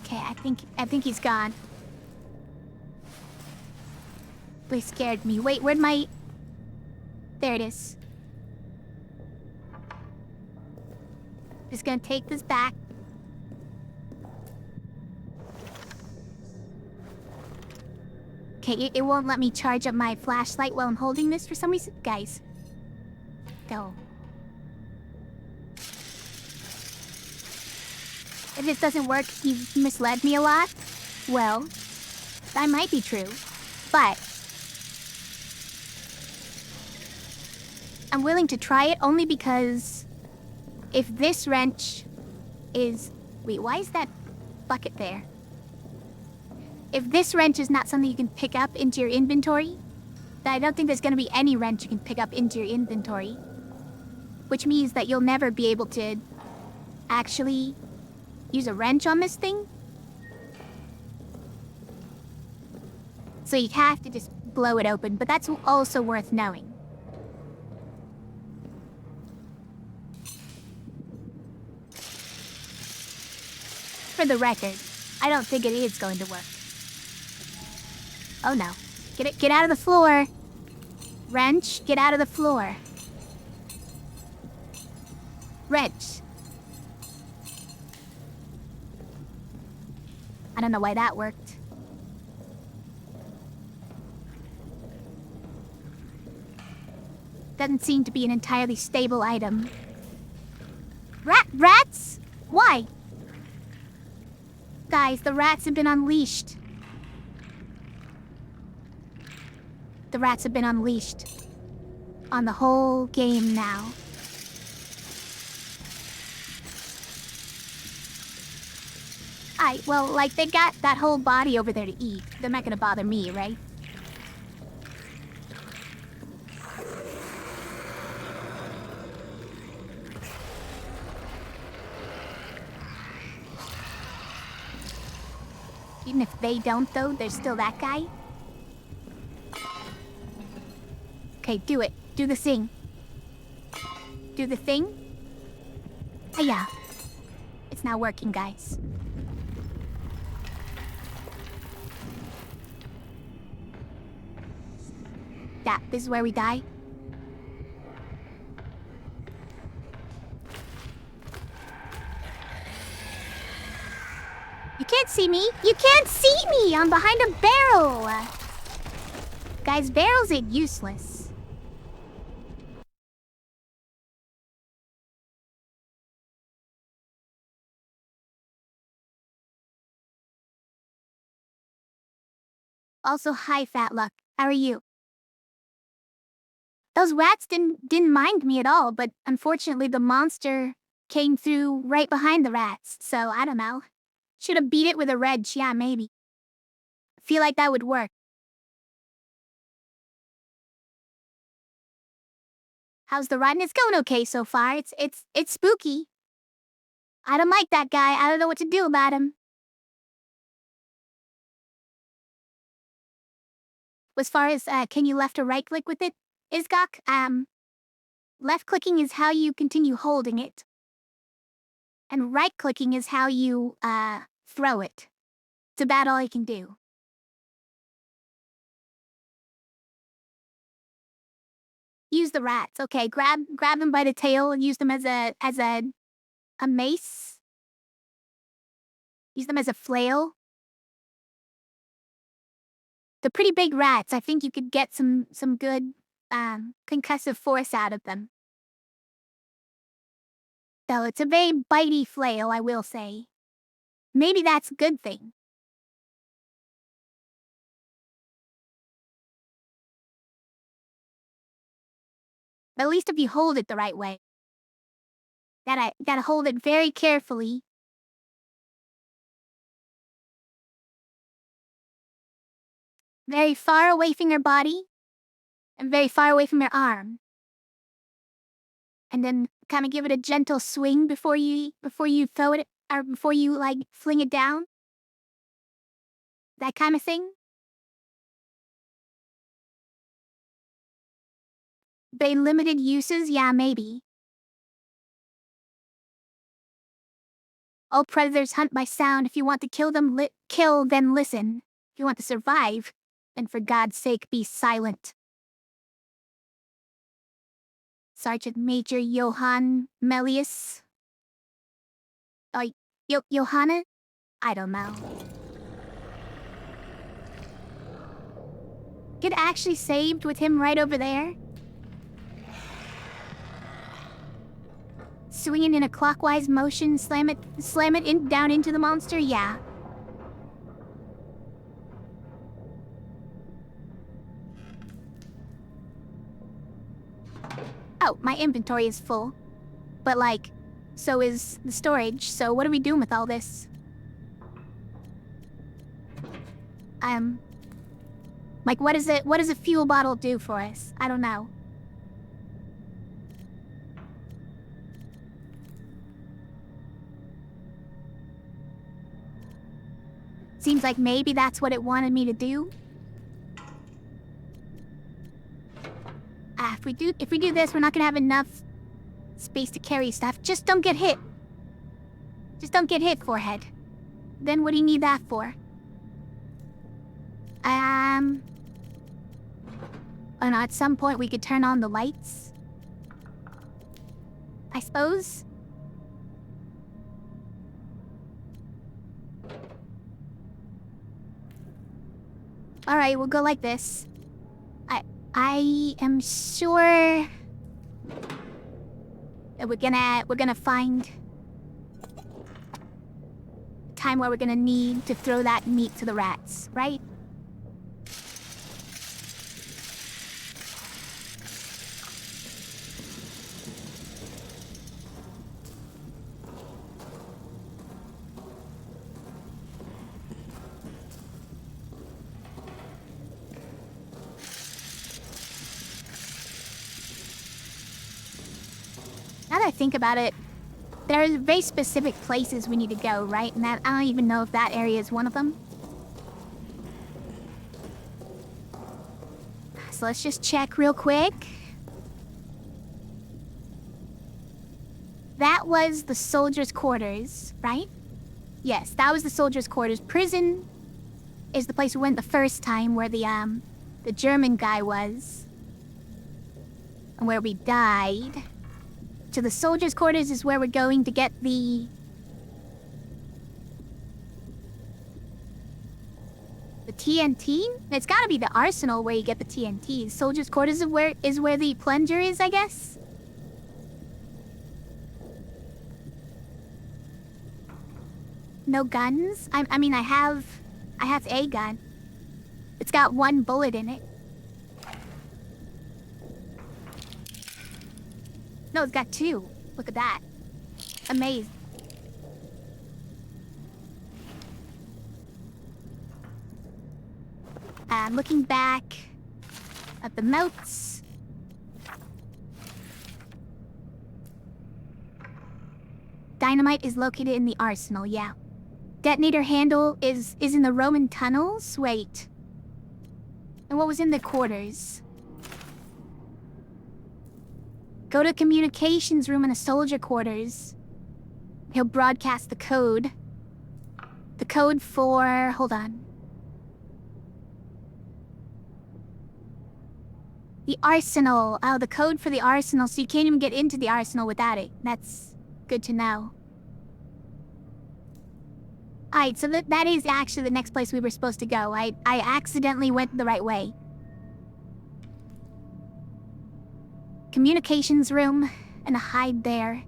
Okay, I think he's gone. They scared me. Wait, where'd my... There it is. Just gonna take this back. Okay, it won't let me charge up my flashlight while I'm holding this for some reason. Guys. Go. If this doesn't work, you've misled me a lot. Well, that might be true. But I'm willing to try it only because if this wrench is... Wait, why is that bucket there? If this wrench is not something you can pick up into your inventory, then I don't think there's going to be any wrench you can pick up into your inventory. Which means that you'll never be able to actually use a wrench on this thing. So you have to just blow it open, but that's also worth knowing. For the record, I don't think it is going to work. Oh no. Get out of the floor. Wrench, get out of the floor. Wrench. I don't know why that worked. Doesn't seem to be an entirely stable item. Rats? Why? Guys, the rats have been unleashed. The rats have been unleashed on the whole game now. Well, like, they got that whole body over there to eat. They're not gonna bother me, right? Even if they don't, though, there's still that guy. Okay, do it. Do the thing. Do the thing. Hiya. It's not working, guys. Yeah, this is where we die. You can't see me! You can't see me! I'm behind a barrel! Guys, barrels are useless. Also, hi, Fat Luck. How are you? Those rats didn't mind me at all, but unfortunately the monster came through right behind the rats, so I don't know. Should have beat it with a wrench, yeah, maybe. Feel like that would work. How's the run? It's going okay so far. It's spooky. I don't like that guy. I don't know what to do about him. As far as can you left or right click with it, Isgok? Left clicking is how you continue holding it. And right clicking is how you throw it. It's about all you can do. Use the rats. Okay, grab them by the tail and use them as a mace. Use them as a flail. The pretty big rats, I think you could get some good concussive force out of them. Though it's a very bitey flail, I will say. Maybe that's a good thing. But at least if you hold it the right way. Gotta hold it very carefully. Very far away from your body. And very far away from your arm. And then kind of give it a gentle swing before you throw it, or before you, like, fling it down. That kind of thing. Very limited uses, yeah, maybe. All predators hunt by sound. If you want to kill them, kill, then listen. If you want to survive, And for God's sake, be silent. Sergeant Major Johann Melius. Johanna? I don't know. Get actually saved with him right over there? Swinging in a clockwise motion, slam it down into the monster? Yeah. Oh, my inventory is full. But like, so is the storage, so what are we doing with all this? Like, what does a fuel bottle do for us? I don't know. Seems like maybe that's what it wanted me to do. If we do this, we're not gonna have enough space to carry stuff. Just don't get hit. Just don't get hit, forehead. Then what do you need that for? Oh no, at some point we could turn on the lights. I suppose. Alright, we'll go like this. I am sure that we're gonna find a time where we're gonna need to throw that meat to the rats, right? Now that I think about it, there are very specific places we need to go, right? And that I don't even know if that area is one of them. So let's just check real quick. That was the soldiers' quarters, right? Yes, that was the soldiers' quarters. Prison is the place we went the first time, where the German guy was. And where we died. So the soldiers' quarters is where we're going to get the TNT? It's gotta be the arsenal where you get the TNT. Soldiers' quarters is where the plunger is, I guess? No guns? I mean, I have a gun. It's got 1 bullet in it. No, it's got 2. Look at that. Amazing. Looking back at the notes. Dynamite is located in the arsenal, yeah. Detonator handle is in the Roman tunnels? Wait. And what was in the quarters? Go to communications room in the soldier quarters. He'll broadcast the code. The code for... hold on. The arsenal. Oh, the code for the arsenal, so you can't even get into the arsenal without it. That's good to know. Alright, so that is actually the next place we were supposed to go. I accidentally went the right way. Communications room, and hide there.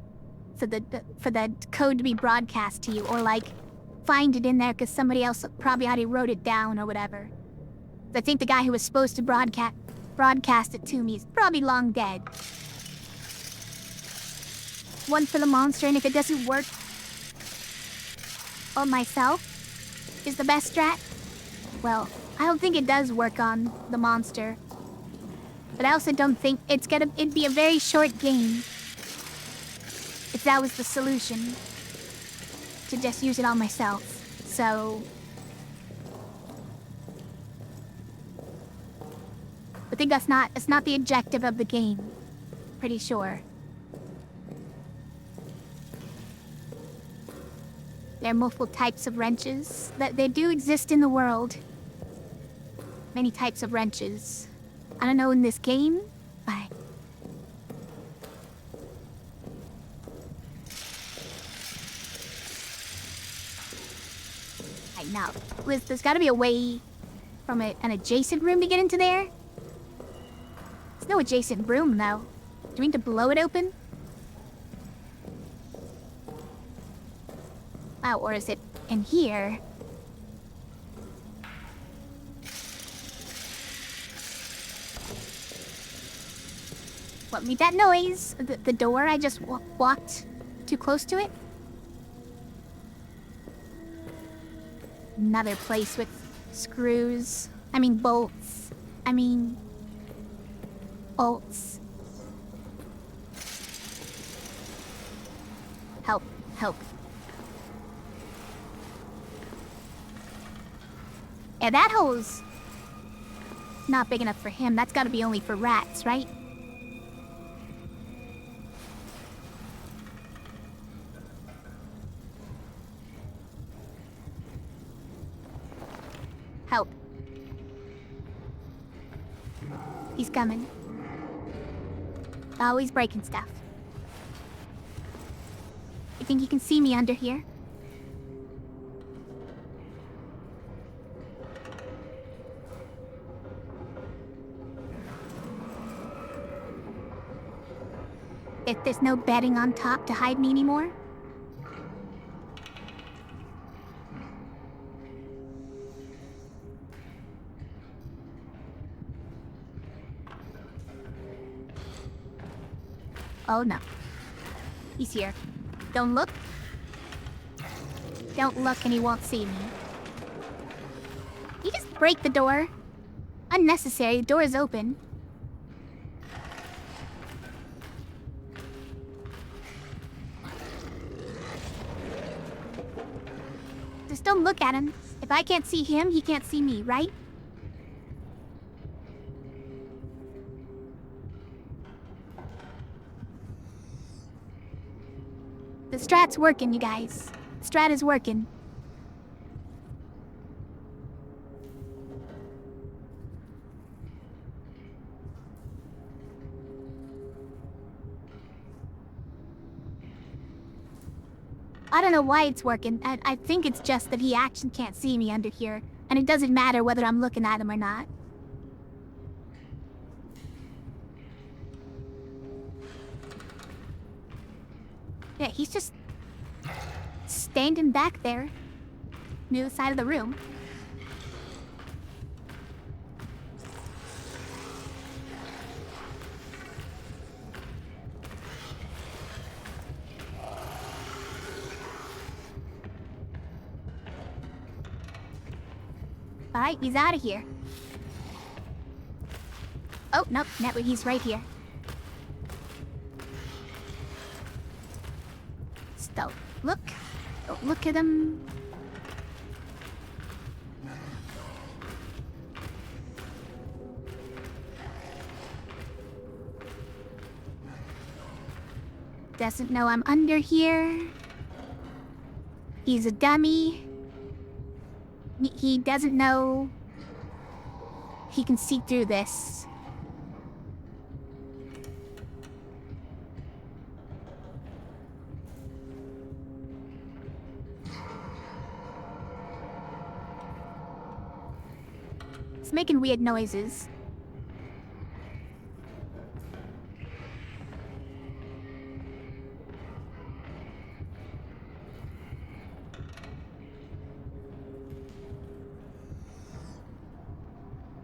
So for the code to be broadcast to you, or like, find it in there because somebody else probably already wrote it down or whatever. I think the guy who was supposed to broadcast it to me is probably long dead. One for the monster, and if it doesn't work on myself is the best strat. Well, I don't think it does work on the monster. But I also don't think it'd be a very short game if that was the solution, to just use it on myself. So I think that's not the objective of the game. Pretty sure. There are multiple types of wrenches that they do exist in the world. Many types of wrenches. I don't know in this game, but... I know. Liz, there's gotta be a way from an adjacent room to get into there. There's no adjacent room, though. Do we need to blow it open? Wow, or is it in here? What made that noise? The door? I just walked too close to it? Another place with screws. I mean bolts. I mean... bolts. Help. Help. Yeah, that hole's not big enough for him. That's gotta be only for rats, right? Help. He's coming. Always breaking stuff. You think you can see me under here? If there's no bedding on top to hide me anymore? Oh no. He's here. Don't look. Don't look and he won't see me. You just break the door. Unnecessary, the door is open. Just don't look at him. If I can't see him, he can't see me, right? The strat's working, you guys. The strat is working. I don't know why it's working. I think it's just that he actually can't see me under here. And it doesn't matter whether I'm looking at him or not. Yeah, he's just standing back there, near the side of the room. Alright, he's out of here. Oh, nope, he's right here. Don't look. Don't look at him. Doesn't know I'm under here. He's a dummy. He doesn't know he can see through this. It's making weird noises.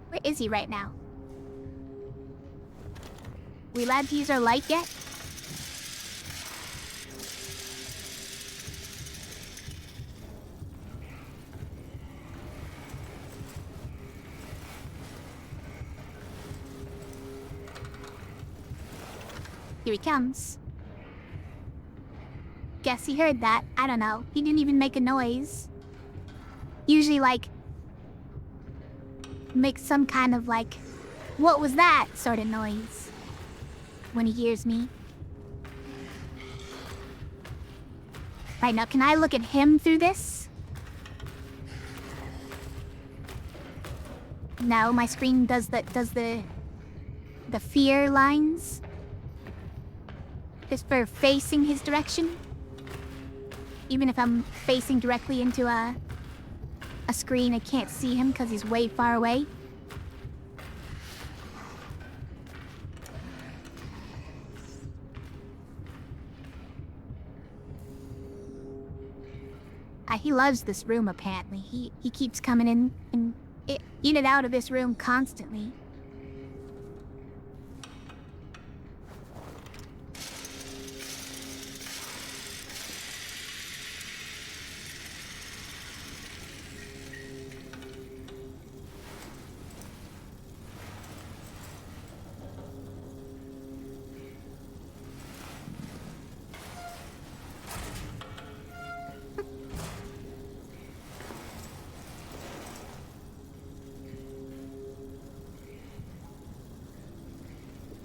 Where is he right now? We allowed to use our light yet? Here he comes. Guess he heard that. I don't know. He didn't even make a noise. Usually, like, make some kind of, like, what was that sort of noise when he hears me. Right, now, can I look at him through this? No, my screen does the fear lines. Just for facing his direction. Even if I'm facing directly into a screen, I can't see him because he's way far away. He loves this room, apparently. He keeps coming in and out of this room constantly.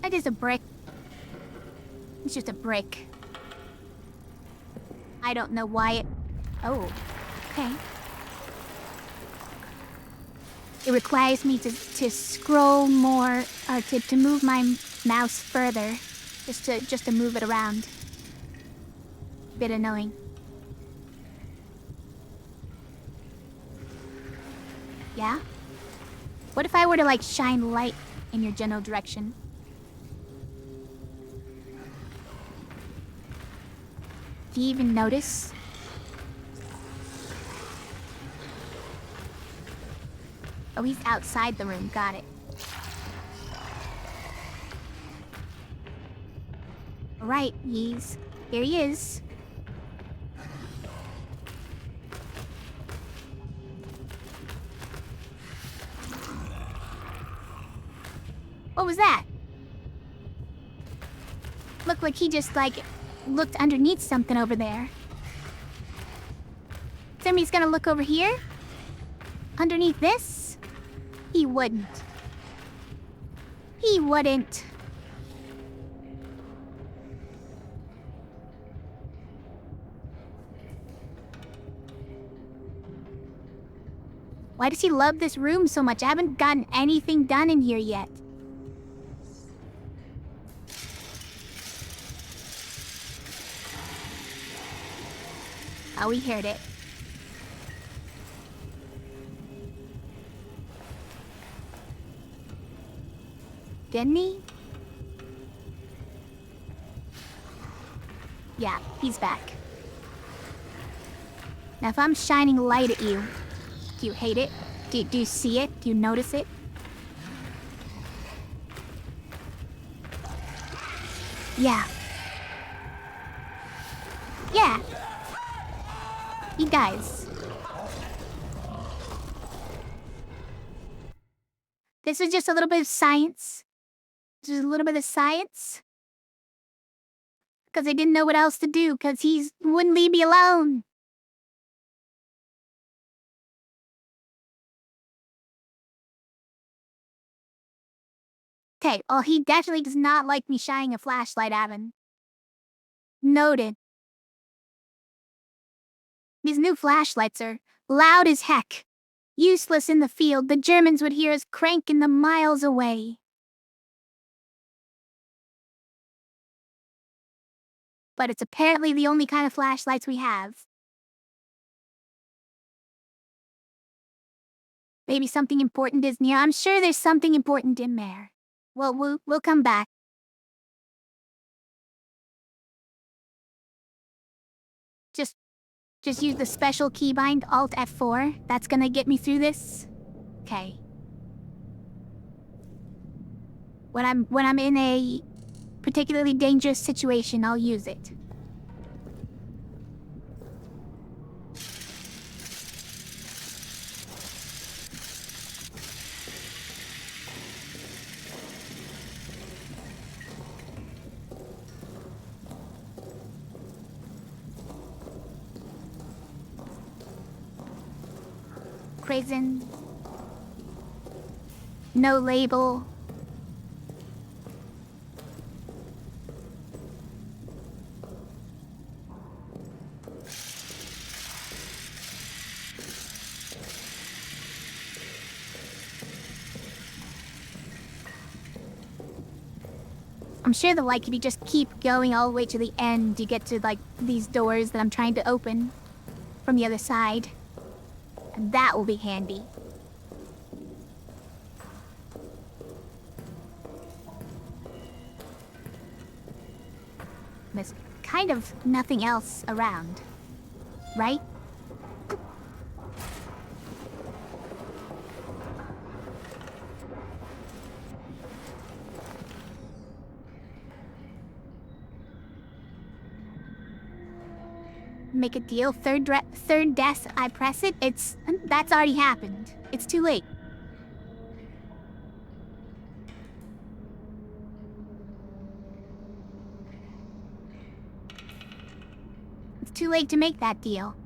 That is a brick. It's just a brick. I don't know why it... Oh, okay. It requires me to scroll more, or to move my mouse further, just to move it around. Bit annoying. Yeah? What if I were to, like, shine light in your general direction? Do you even notice? Oh, he's outside the room. Got it. All right, here he is. What was that? Looked like he just, like, looked underneath something over there. Somebody's gonna look over here? Underneath this? He wouldn't. He wouldn't. Why does he love this room so much? I haven't gotten anything done in here yet. Oh, we heard it. Didn't he? Yeah, he's back. Now, if I'm shining light at you, do you hate it? Do you see it? Do you notice it? Yeah. Yeah. You guys. This is just a little bit of science. Just a little bit of science. Because I didn't know what else to do, because he wouldn't leave me alone. Okay, well, he definitely does not like me shining a flashlight at him. Noted. These new flashlights are loud as heck. Useless in the field, the Germans would hear us cranking them miles away. But it's apparently the only kind of flashlights we have. Maybe something important is near. I'm sure there's something important in there. Well, we'll come back. Just use the special keybind Alt F4. That's gonna get me through this. Okay. When I'm in a particularly dangerous situation, I'll use it. Prison. No label. I'm sure the light could be just keep going all the way to the end to get to, like, these doors that I'm trying to open from the other side. And that will be handy. There's kind of nothing else around, right? Make a deal. Third death, I press it. That's already happened. It's too late. It's too late to make that deal.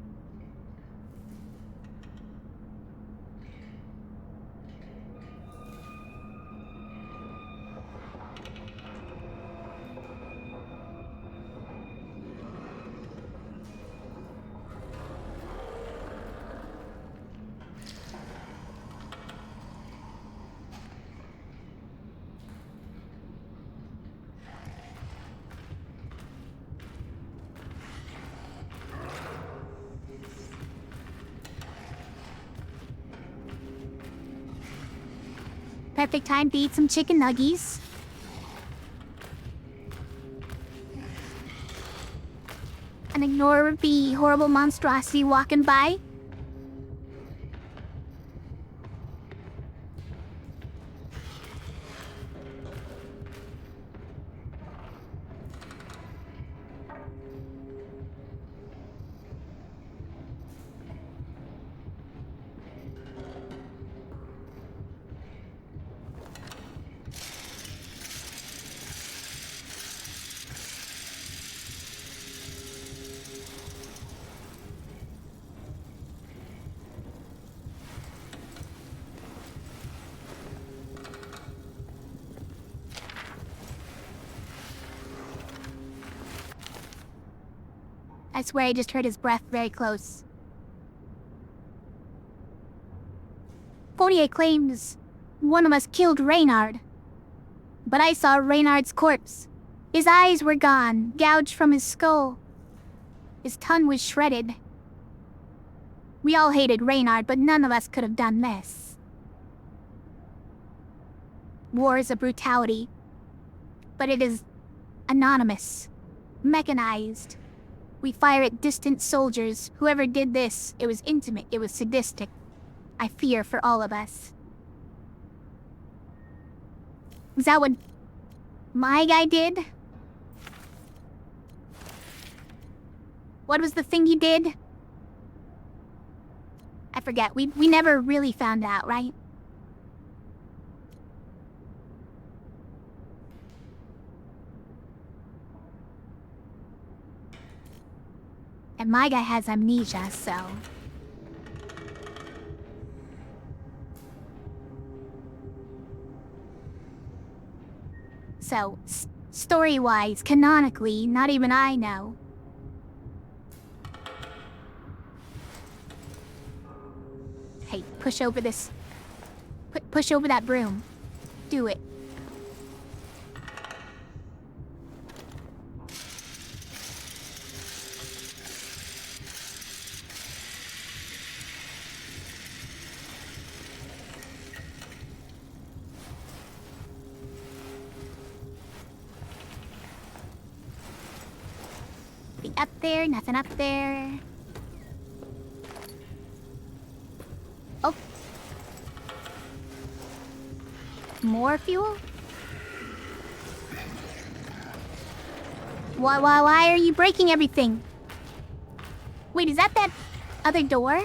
Perfect time to eat some chicken nuggies. And ignore the horrible monstrosity walking by. I swear I just heard his breath very close. 48 claims one of us killed Reynard. But I saw Reynard's corpse. His eyes were gone, gouged from his skull. His tongue was shredded. We all hated Reynard, but none of us could have done this. War is a brutality, but it is anonymous, mechanized. We fire at distant soldiers. Whoever did this, it was intimate, it was sadistic. I fear for all of us. Is that what my guy did? What was the thing he did? I forget. We never really found out, right? And my guy has amnesia, so... So, story-wise, canonically, not even I know. Hey, push over this... Push over that broom. Do it. Up there, nothing up there. Oh. More fuel? Why are you breaking everything? Wait, is that other door?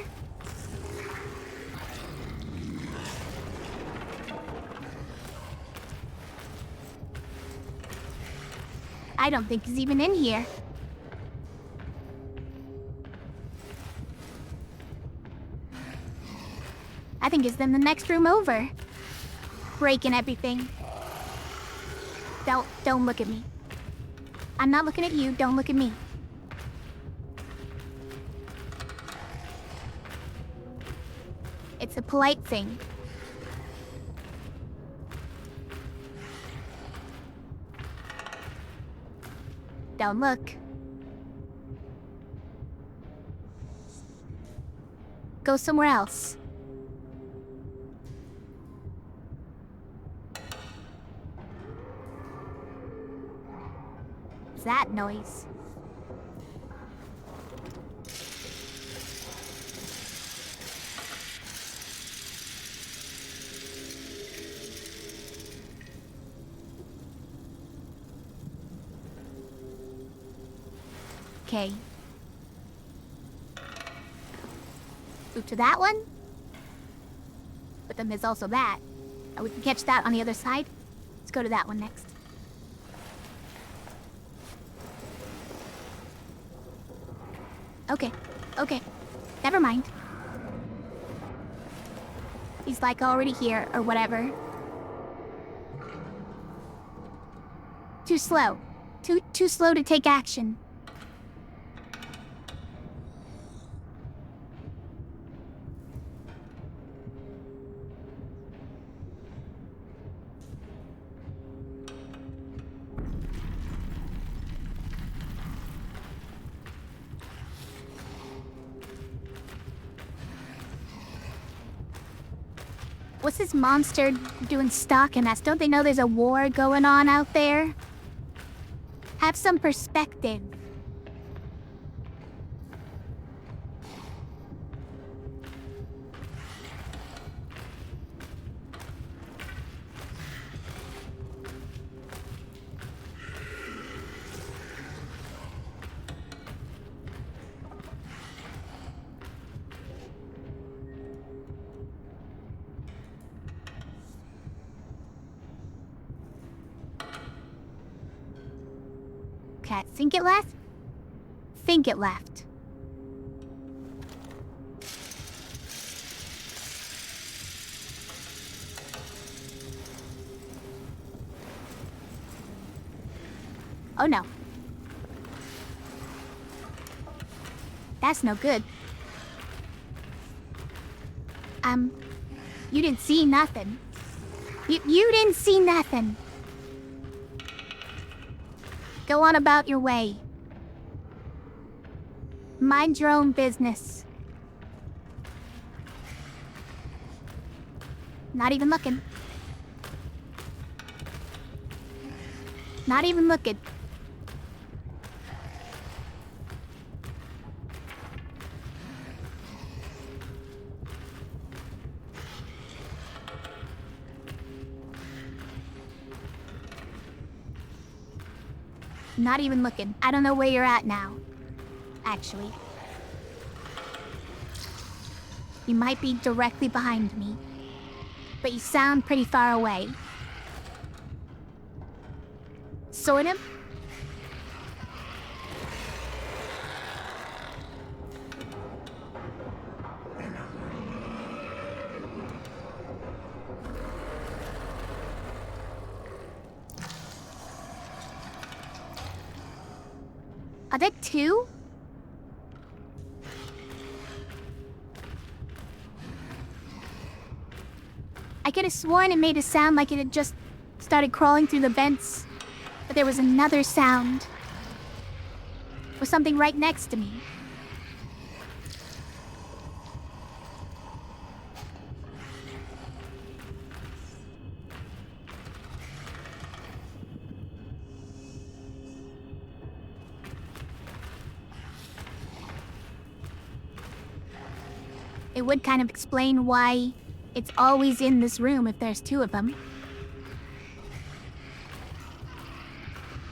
I don't think he's even in here. I think it's in the next room over. Breaking everything. Don't look at me. I'm not looking at you, don't look at me. It's a polite thing. Don't look. Go somewhere else. What's that noise? Okay. Move to that one. But then there's also that. Oh, we can catch that on the other side. Let's go to that one next. Okay. Never mind. He's like already here, or whatever. Too slow. Too slow to take action. What's this monster doing stalking us? Don't they know there's a war going on out there? Have some perspective. Okay, think it left? Think it left. Oh no. That's no good. You didn't see nothing. You didn't see nothing. Go on about your way. Mind your own business. Not even looking. Not even looking. Not even looking. I don't know where you're at now. Actually. You might be directly behind me. But you sound pretty far away. Sort of? Are there two? I could have sworn it made a sound like it had just started crawling through the vents. But there was another sound. Or something right next to me. It would kind of explain why it's always in this room if there's two of them.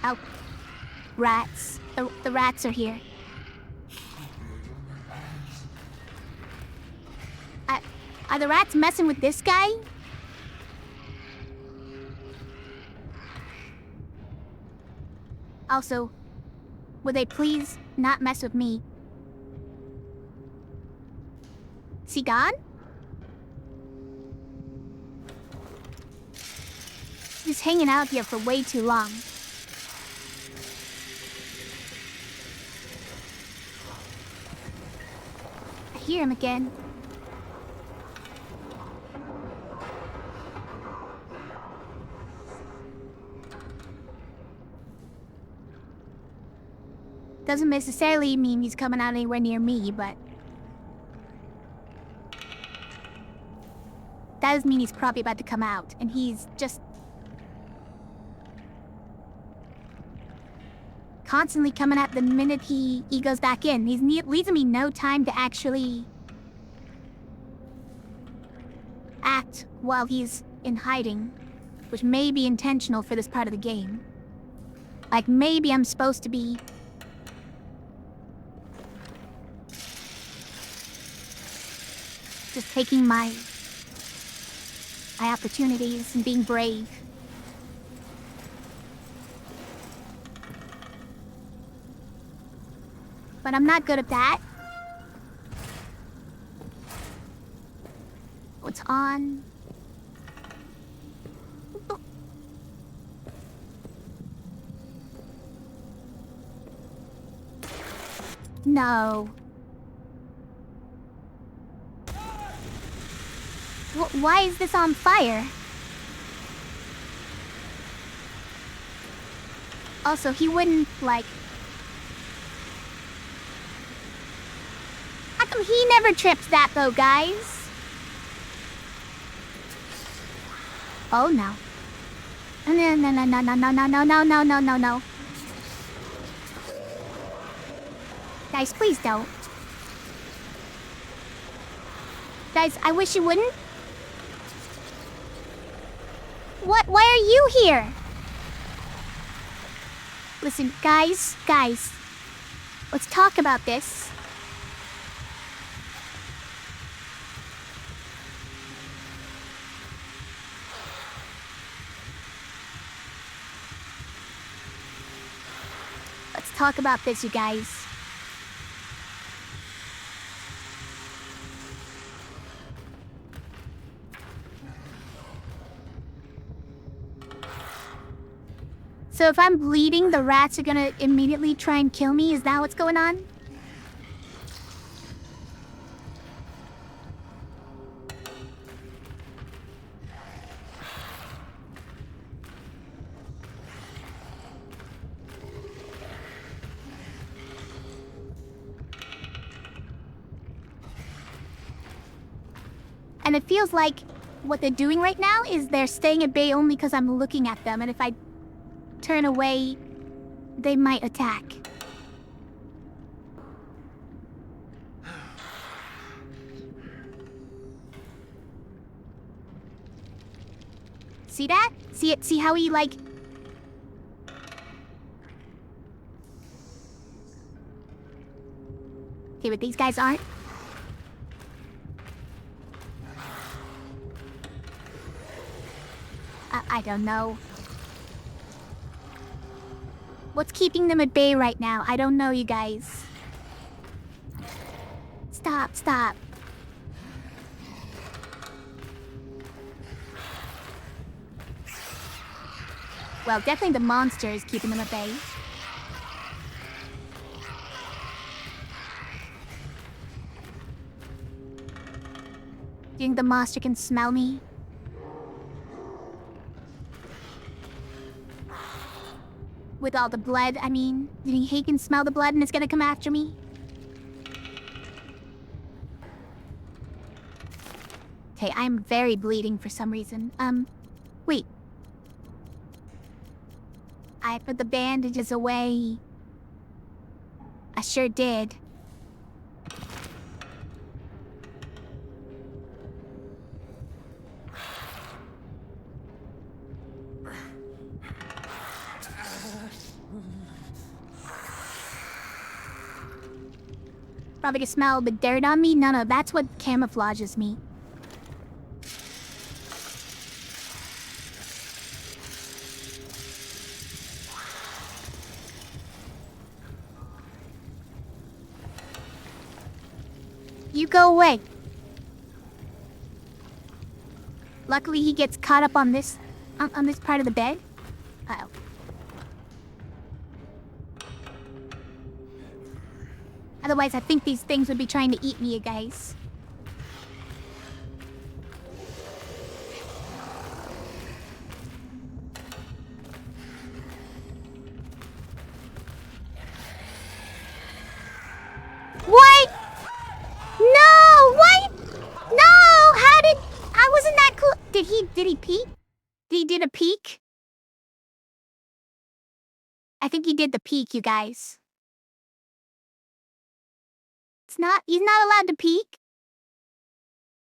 Oh. Rats. The rats are here. Are the rats messing with this guy? Also, would they please not mess with me? Is he gone? He's hanging out here for way too long. I hear him again. Doesn't necessarily mean he's coming out anywhere near me, but... that does mean he's probably about to come out, and he's just... constantly coming out the minute he goes back in. He's leaving me no time to actually... act while he's in hiding, which may be intentional for this part of the game. Like, maybe I'm supposed to be... just taking my opportunities and being brave. But I'm not good at that. What's on? No. Why is this on fire? Also, he wouldn't, like... how come he never tripped that, though, guys? Oh, no. No, no, no, no, no, no, no, no, no, no, no, no, no. Guys, please don't. Guys, I wish you wouldn't. What? Why are you here? Listen, guys. Let's talk about this. Let's talk about this, you guys. So if I'm bleeding, the rats are gonna immediately try and kill me? Is that what's going on? And it feels like what they're doing right now is they're staying at bay only because I'm looking at them, and if I turn away, they might attack. See that? See it? See how he, like... okay, but these guys aren't. I don't know. What's keeping them at bay right now? I don't know, you guys. Stop. Well, definitely the monster is keeping them at bay. Do you think the monster can smell me? With all the blood, I mean, do you think he can smell the blood and it's gonna come after me? Okay, I'm very bleeding for some reason. Wait. I put the bandages away. I sure did. Probably can smell the dirt on me? No, that's what camouflages me. You go away. Luckily, he gets caught up on this part of the bed. Uh-oh. Otherwise, I think these things would be trying to eat me, you guys. What? No, what? No, how did... I wasn't that cool. Did he peek? He did a peek? I think he did the peek, you guys. He's not allowed to peek.